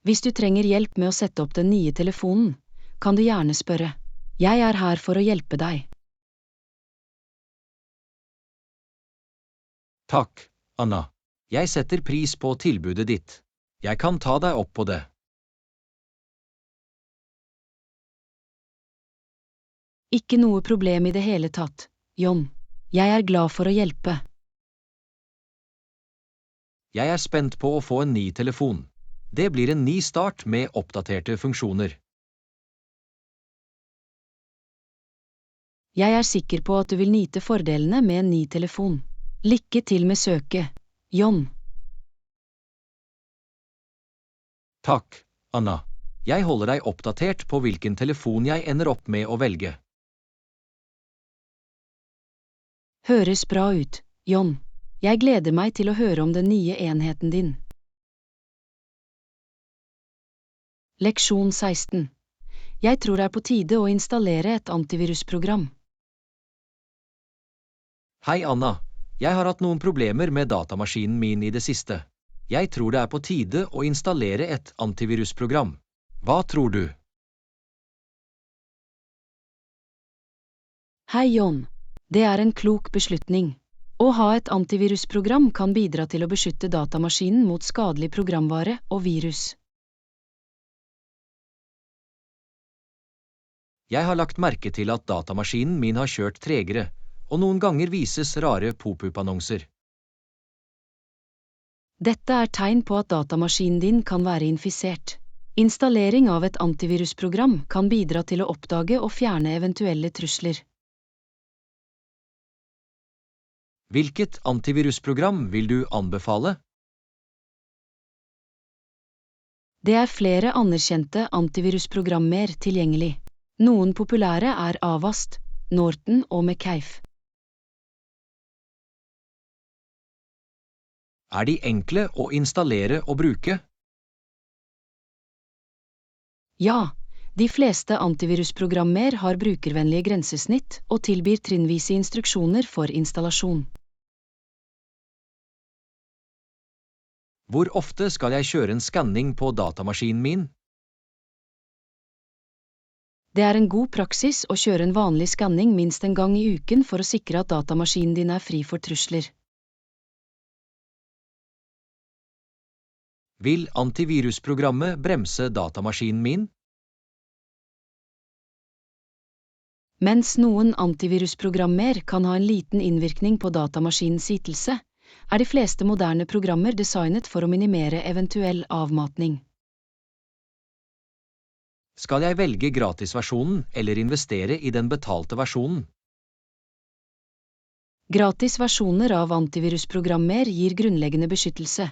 Hvis du trenger hjelp med å sette opp den nye telefonen, kan du gjerne spørre. Jeg er her for å hjelpe deg. Takk, Anna. Jeg setter pris på tilbudet ditt. Jeg kan ta deg opp på det. Ikke noe problem i det hele tatt, John. Jeg er glad for å hjelpe. Jeg er spent på å få en ny telefon. Det blir en ny start med oppdaterte funksjoner. Jeg er sikker på at du vil nyte fordelene med en ny telefon. Lykke til med søket, John. Takk, Anna. Jeg holder deg oppdatert på hvilken telefon jeg ender opp med å velge. Høres bra ut, John. Jeg gleder meg til å høre om den nye enheten din. Leksjon 16. Jeg tror det er på tide å installere et antivirusprogram. Hei, Anna. Jeg har hatt noen problemer med datamaskinen min i det siste. Jeg tror det er på tide å installere et antivirusprogram. Hva tror du? Hei, John. Det er en klok beslutning. Å ha et antivirusprogram kan bidra til å beskytte datamaskinen mot skadelig programvare og virus. Jeg har lagt merke til at datamaskinen min har kjørt tregere, og noen ganger vises rare pop-up-annonser. Dette er tegn på at datamaskinen din kan være infisert. Installering av et antivirusprogram kan bidra til å oppdage og fjerne eventuelle trusler. Hvilket antivirusprogram vil du anbefale? Det er flere anerkjente antivirusprogrammer tilgjengelig. Noen populære er Avast, Norton og McAfee. Er de enkle å installere og bruke? Ja, de fleste antivirusprogrammer har brukervennlige grensesnitt og tilbyr trinnvise instruksjoner for installasjon. Hvor ofte skal jeg kjøre en skanning på datamaskinen min? Det er en god praksis å kjøre en vanlig skanning minst en gang i uken for å sikre at datamaskinen din er fri for trusler. Vil antivirusprogrammet bremse datamaskinen min? Mens noen antivirusprogrammer kan ha en liten innvirkning på datamaskinens ytelse, er de fleste moderne programmer designet for å minimere eventuell avmatning. Skal jeg velge gratisversjonen eller investere i den betalte versjonen? Gratis versjoner av antivirusprogrammer gir grunnleggende beskyttelse,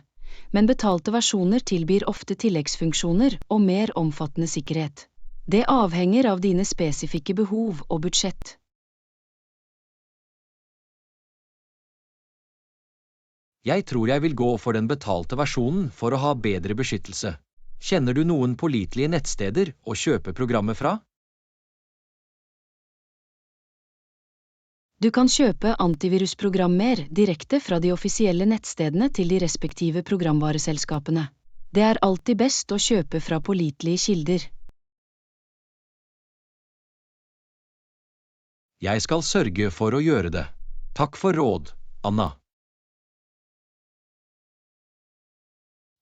men betalte versjoner tilbyr ofte tilleggsfunksjoner og mer omfattende sikkerhet. Det avhenger av dine spesifikke behov og budsjett. Jeg tror jeg vil gå for den betalte versjonen for å ha bedre beskyttelse. Kjenner du noen pålitelige nettsteder å kjøpe programmet fra? Du kan kjøpe antivirusprogrammer direkte fra de offisielle nettstedene til de respektive programvareselskapene. Det er alltid best å kjøpe fra pålitelige kilder. Jeg skal sørge for å gjøre det. Takk for råd, Anna.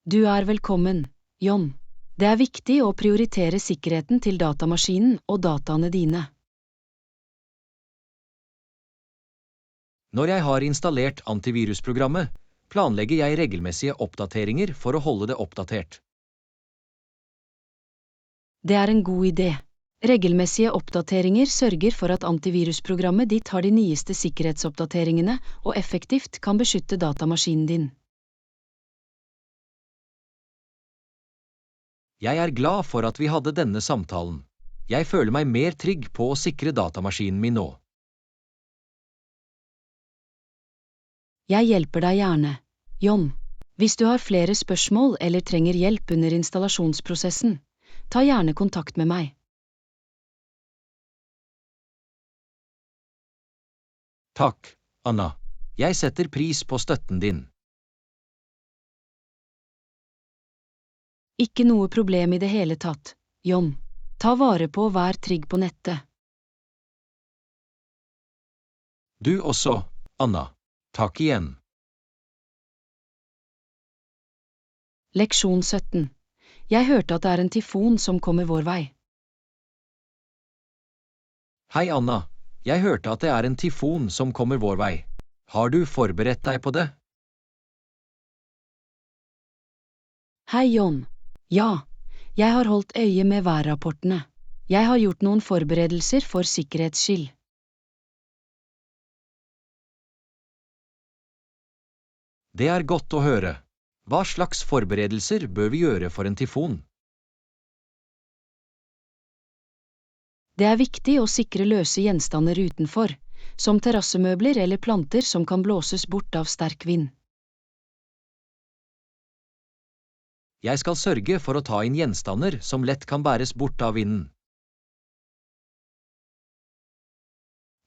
Du er velkommen, John. Det er viktig å prioritere sikkerheten til datamaskinen og dataene dine. Når jeg har installert antivirusprogrammet, planlegger jeg regelmessige oppdateringer for å holde det oppdatert. Det er en god idé. Regelmessige oppdateringer sørger for at antivirusprogrammet ditt har de nyeste sikkerhetsoppdateringene og effektivt kan beskytte datamaskinen din. Jeg er glad for at vi hadde denne samtalen. Jeg føler meg mer trygg på å sikre datamaskinen min nå. Jeg hjelper deg gjerne, John. Hvis du har flere spørsmål eller trenger hjelp under installasjonsprosessen, ta gjerne kontakt med meg. Takk, Anna. Jeg setter pris på støtten din. Ikke noe problem i det hele tatt, John. Ta vare på og vær trygg på nettet. Du også, Anna. Takk igjen. Leksjon 17. Jeg hørte at det er en tyfon som kommer vår vei. Hei, Anna. Jeg hørte at det er en tyfon som kommer vår vei. Har du forberedt deg på det? Hei, John. Ja, jeg har holdt øye med værrapportene. Jeg har gjort noen forberedelser for sikkerhets skyld. Det er godt å høre. Hva slags forberedelser bør vi gjøre for en tyfon? Det er viktig å sikre løse gjenstander utenfor, som terrassemøbler eller planter som kan blåses bort av sterk vind. Jeg skal sørge for å ta inn gjenstander som lett kan bæres bort av vinden.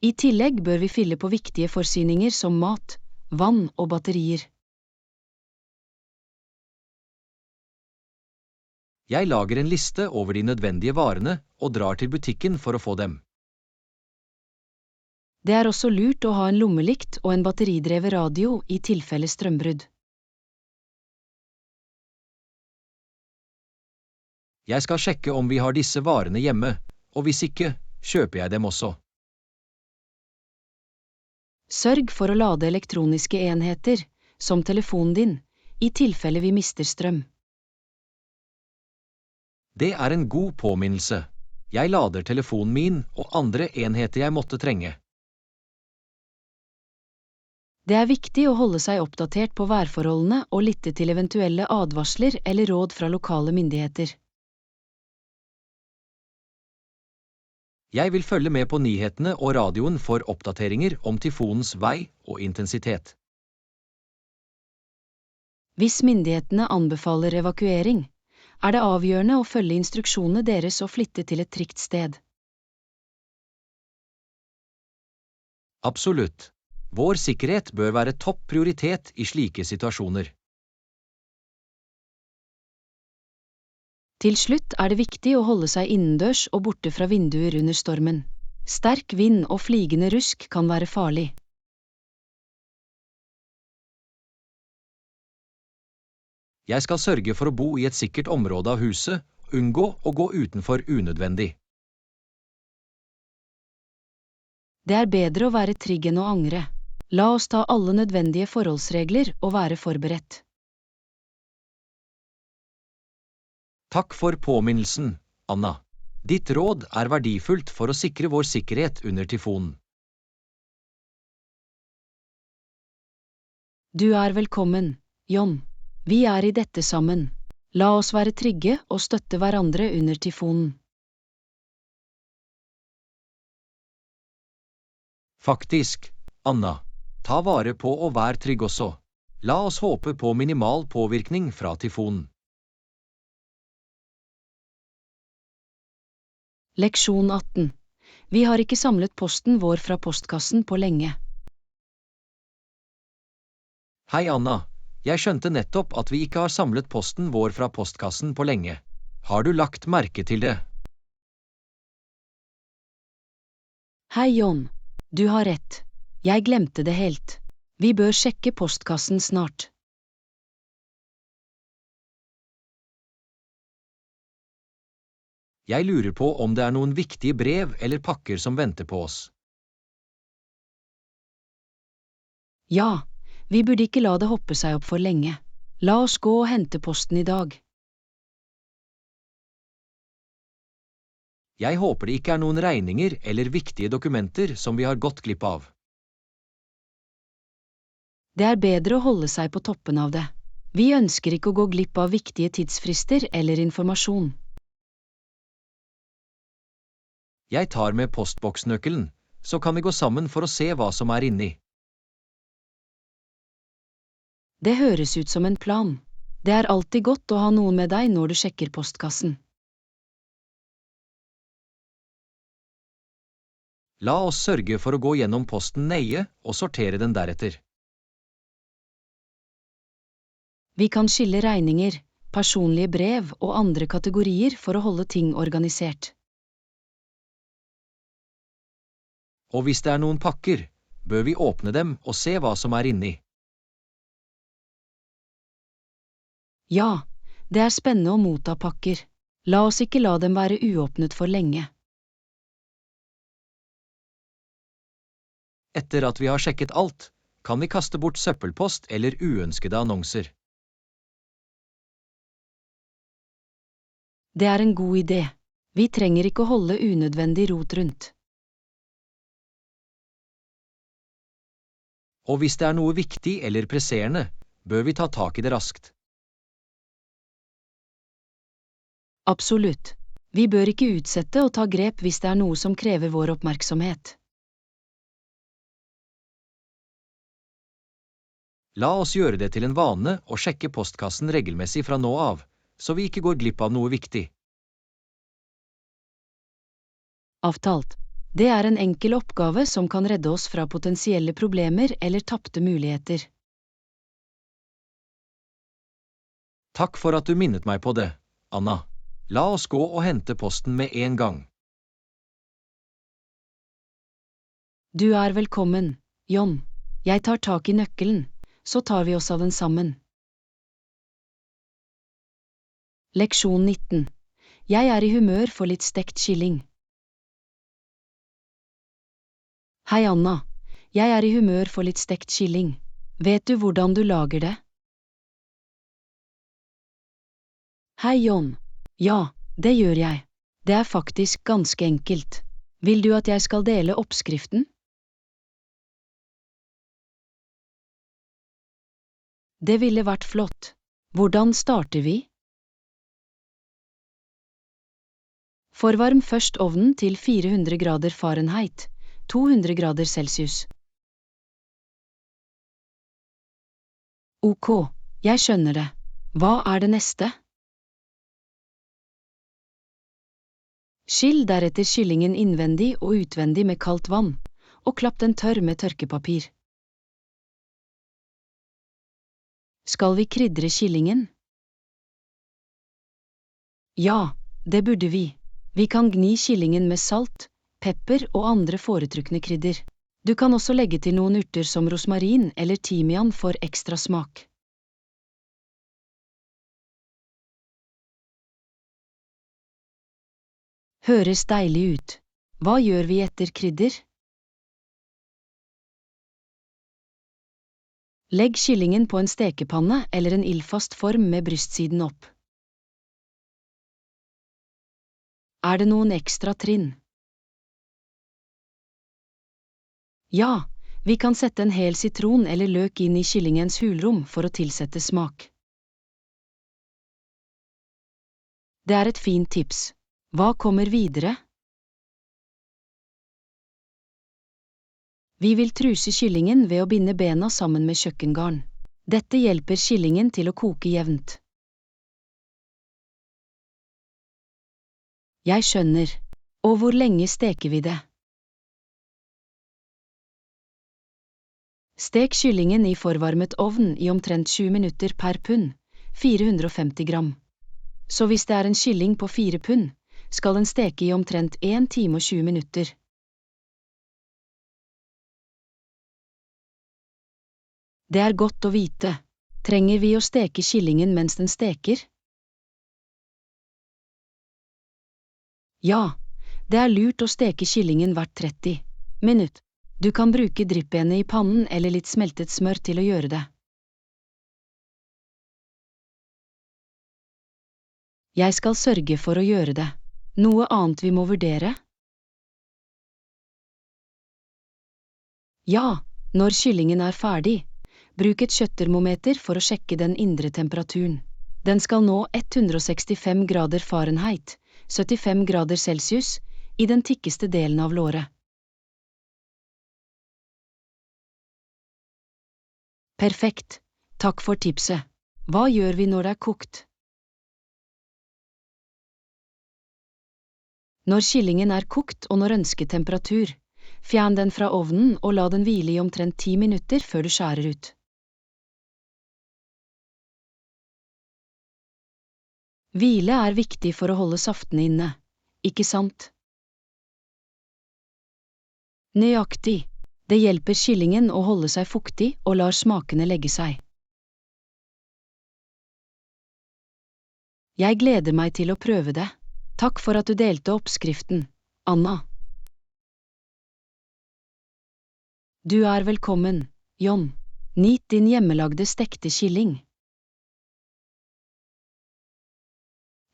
I tillegg bør vi fylle på viktige forsyninger som mat, vann og batterier. Jeg lager en liste over de nødvendige varene og drar til butikken for å få dem. Det er også lurt å ha en lommelykt og en batteridrevet radio i tilfelle strømbrudd. Jeg skal sjekke om vi har disse varene hjemme, og hvis ikke, kjøper jeg dem også. Sørg for å lade elektroniske enheter, som telefonen din, i tilfelle vi mister strøm. Det er en god påminnelse. Jeg lader telefonen min og andre enheter jeg måtte trenge. Det er viktig å holde seg oppdatert på værforholdene og lytte til eventuelle advarsler eller råd fra lokale myndigheter. Jeg vil følge med på nyhetene og radioen for oppdateringer om tyfonens vei og intensitet. Hvis myndighetene anbefaler evakuering, er det avgjørende å følge instruksjonene deres og flytte til et trygt sted. Absolutt. Vår sikkerhet bør være topp prioritet i slike situasjoner. Til slutt er det viktig å holde seg innendørs og borte fra vinduer under stormen. Sterk vind og fligende rusk kan være farlig. Jeg skal sørge for å bo i et sikkert område av huset, unngå å gå utenfor unødvendig. Det er bedre å være trygg enn å angre. La oss ta alle nødvendige forholdsregler og være forberedt. Takk for påminnelsen, Anna. Ditt råd er verdifullt for å sikre vår sikkerhet under tyfonen. Du er velkommen, John. Vi er i dette sammen. La oss være trygge og støtte hverandre under tyfonen. Faktisk, Anna. Ta vare på og vær trygg også. La oss håpe på minimal påvirkning fra tyfonen. Leksjon 18. Vi har ikke samlet posten vår fra postkassen på lenge. Hei, Anna. Jeg skjønte nettopp at vi ikke har samlet posten vår fra postkassen på lenge. Har du lagt merke til det? Hei, John. Du har rett. Jeg glemte det helt. Vi bør sjekke postkassen snart. Jeg lurer på om det er noen viktige brev eller pakker som venter på oss. Ja, vi burde ikke la det hoppe seg opp for lenge. La oss gå og hente posten i dag. Jeg håper det ikke er noen regninger eller viktige dokumenter som vi har gått glipp av. Det er bedre å holde seg på toppen av det. Vi ønsker ikke å gå glipp av viktige tidsfrister eller informasjon. Jeg tar med postboksnøkkelen, så kan vi gå sammen for å se hva som er inni. Det høres ut som en plan. Det er alltid godt å ha noen med deg når du sjekker postkassen. La oss sørge for å gå gjennom posten nøye og sortere den deretter. Vi kan skille regninger, personlige brev og andre kategorier for å holde ting organisert. Og hvis det er noen pakker, bør vi åpne dem og se hva som er inni. Ja, det er spennende å motta pakker. La oss ikke la dem være uåpnet for lenge. Etter at vi har sjekket alt, kan vi kaste bort søppelpost eller uønskede annonser. Det er en god idé. Vi trenger ikke å holde unødvendig rot rundt. Og hvis det er noe viktig eller presserende, bør vi ta tak i det raskt. Absolutt. Vi bør ikke utsette å ta grep hvis det er noe som krever vår oppmerksomhet. La oss gjøre det til en vane å sjekke postkassen regelmessig fra nå av, så vi ikke går glipp av noe viktig. Avtalt. Det er en enkel oppgave som kan redde oss fra potensielle problemer eller tapte muligheter. Takk for at du minnet meg på det, Anna. La oss gå og hente posten med en gang. Du er velkommen, John. Jeg tar tak i nøkkelen, så tar vi oss av den sammen. Leksjon 19. Jeg er i humør for litt stekt kylling. Hei Anna, jeg er i humør for litt stekt kylling. Vet du hvordan du lager det? Hei John. Ja, det gjør jeg. Det er faktisk ganske enkelt. Vil du at jeg skal dele oppskriften? Det ville vært flott. Hvordan starter vi? Forvarm først ovnen til 400 grader Fahrenheit, 200 grader Celsius. Ok, jeg skjønner det. Hva er det neste? Skill deretter kyllingen innvendig og utvendig med kaldt vann, og klapp den tørr med tørkepapir. Skal vi krydre kyllingen? Ja, det burde vi. Vi kan gni kyllingen med salt, pepper og andre foretrukne krydder. Du kan også legge til noen urter som rosmarin eller timian for ekstra smak. Høres deilig ut. Hva gjør vi etter krydder? Legg kyllingen på en stekepanne eller en ildfast form med brystsiden opp. Er det noen ekstra trinn? Ja, vi kan sette en hel sitron eller løk inn i kyllingens hulrom for å tilsette smak. Det er et fint tips. Hva kommer videre? Vi vil truse kyllingen ved å binde bena sammen med kjøkkengarn. Dette hjelper kyllingen til å koke jevnt. Jeg skjønner. Og hvor lenge steker vi det? Stek kyllingen i forvarmet ovn i omtrent 20 minutter per pund, 450 gram. Så hvis det er en kylling på 4 pund, skal den steke i omtrent 1 time og 20 minutter. Det er godt å vite. Trenger vi å steke kyllingen mens den steker? Ja, det er lurt å steke kyllingen hvert 30 minutt. Du kan bruke dryppene i pannen eller litt smeltet smør til å gjøre det. Jeg skal sørge for å gjøre det. Noe annet vi må vurdere? Ja, når kyllingen er ferdig, bruk et kjøttermometer for å sjekke den indre temperaturen. Den skal nå 165 grader Fahrenheit, 75 grader Celsius, i den tykkeste delen av låret. Perfekt. Takk for tipset. Hva gjør vi når det er kokt? Når kyllingen er kokt og når ønsket temperatur, fjern den fra ovnen og la den hvile i omtrent 10 minutter før du skjærer ut. Hvile er viktig for å holde saftene inne, ikke sant? Nøyaktig. Det hjelper kyllingen å holde seg fuktig og lar smakene legge seg. Jeg gleder meg til å prøve det. Takk for at du delte oppskriften, Anna. Du er velkommen, John. Nyt din hjemmelagde stekte kylling.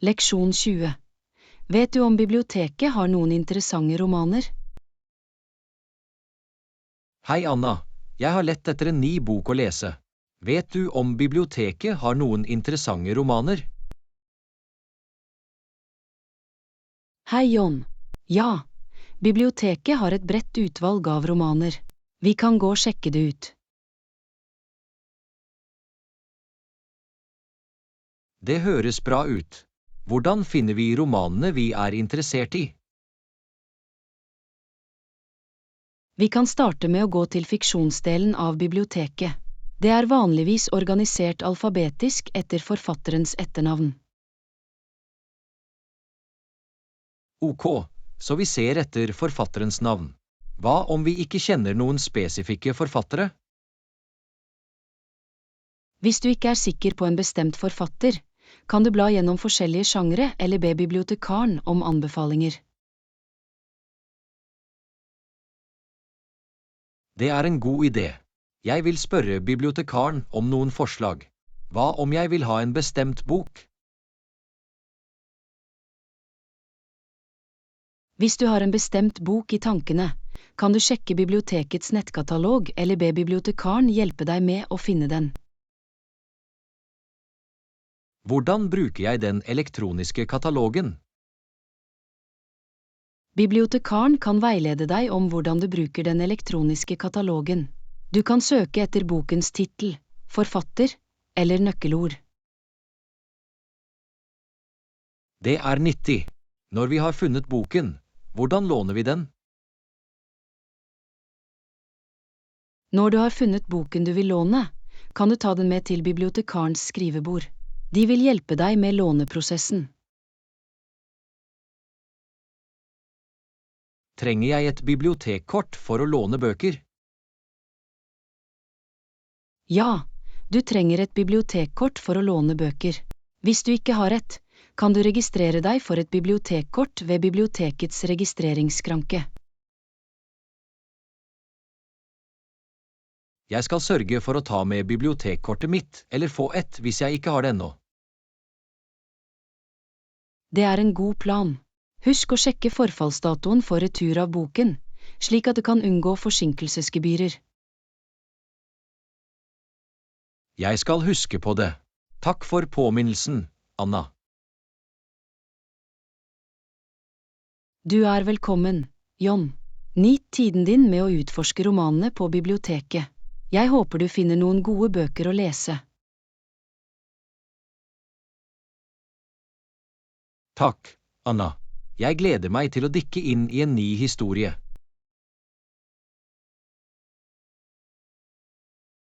Leksjon 20. Vet du om biblioteket har noen interessante romaner? Hei Anna, jeg har lett etter en ny bok å lese. Vet du om biblioteket har noen interessante romaner? Hei John. Ja, biblioteket har et bredt utvalg av romaner. Vi kan gå og sjekke det ut. Det høres bra ut. Hvordan finner vi romanene vi er interessert i? Vi kan starte med å gå til fiksjonsdelen av biblioteket. Det er vanligvis organisert alfabetisk etter forfatterens etternavn. Ok, så vi ser etter forfatterens navn. Hva om vi ikke kjenner noen spesifikke forfattere? Hvis du ikke er sikker på en bestemt forfatter, kan du bla gjennom forskjellige sjangre eller be bibliotekaren om anbefalinger. Det er en god idé. Jeg vil spørre bibliotekaren om noen forslag. Hva om jeg vil ha en bestemt bok? Hvis du har en bestemt bok i tankene, kan du sjekke bibliotekets nettkatalog eller be bibliotekaren hjelpe deg med å finne den. Hvordan bruker jeg den elektroniske katalogen? Bibliotekaren kan veilede deg om hvordan du bruker den elektroniske katalogen. Du kan søke etter bokens tittel, forfatter eller nøkkelord. Det er nyttig. Når vi har funnet boken, hvordan låner vi den? Når du har funnet boken du vil låne, kan du ta den med til bibliotekarens skrivebord. De vil hjelpe deg med låneprosessen. Trenger jeg et bibliotekkort for å låne bøker? Ja, du trenger et bibliotekkort for å låne bøker. Hvis du ikke har et, kan du registrere deg for et bibliotekkort ved bibliotekets registreringsskranke. Jeg skal sørge for å ta med bibliotekkortet mitt, eller få et hvis jeg ikke har det ennå. Det er en god plan. Husk å sjekke forfallsdatoen for retur av boken, slik at du kan unngå forsinkelsesgebyrer. Jeg skal huske på det. Takk for påminnelsen, Anna. Du er velkommen, John. Nyt tiden din med å utforske romanene på biblioteket. Jeg håper du finner noen gode bøker å lese. Takk, Anna. Jeg gleder meg til å dykke inn i en ny historie.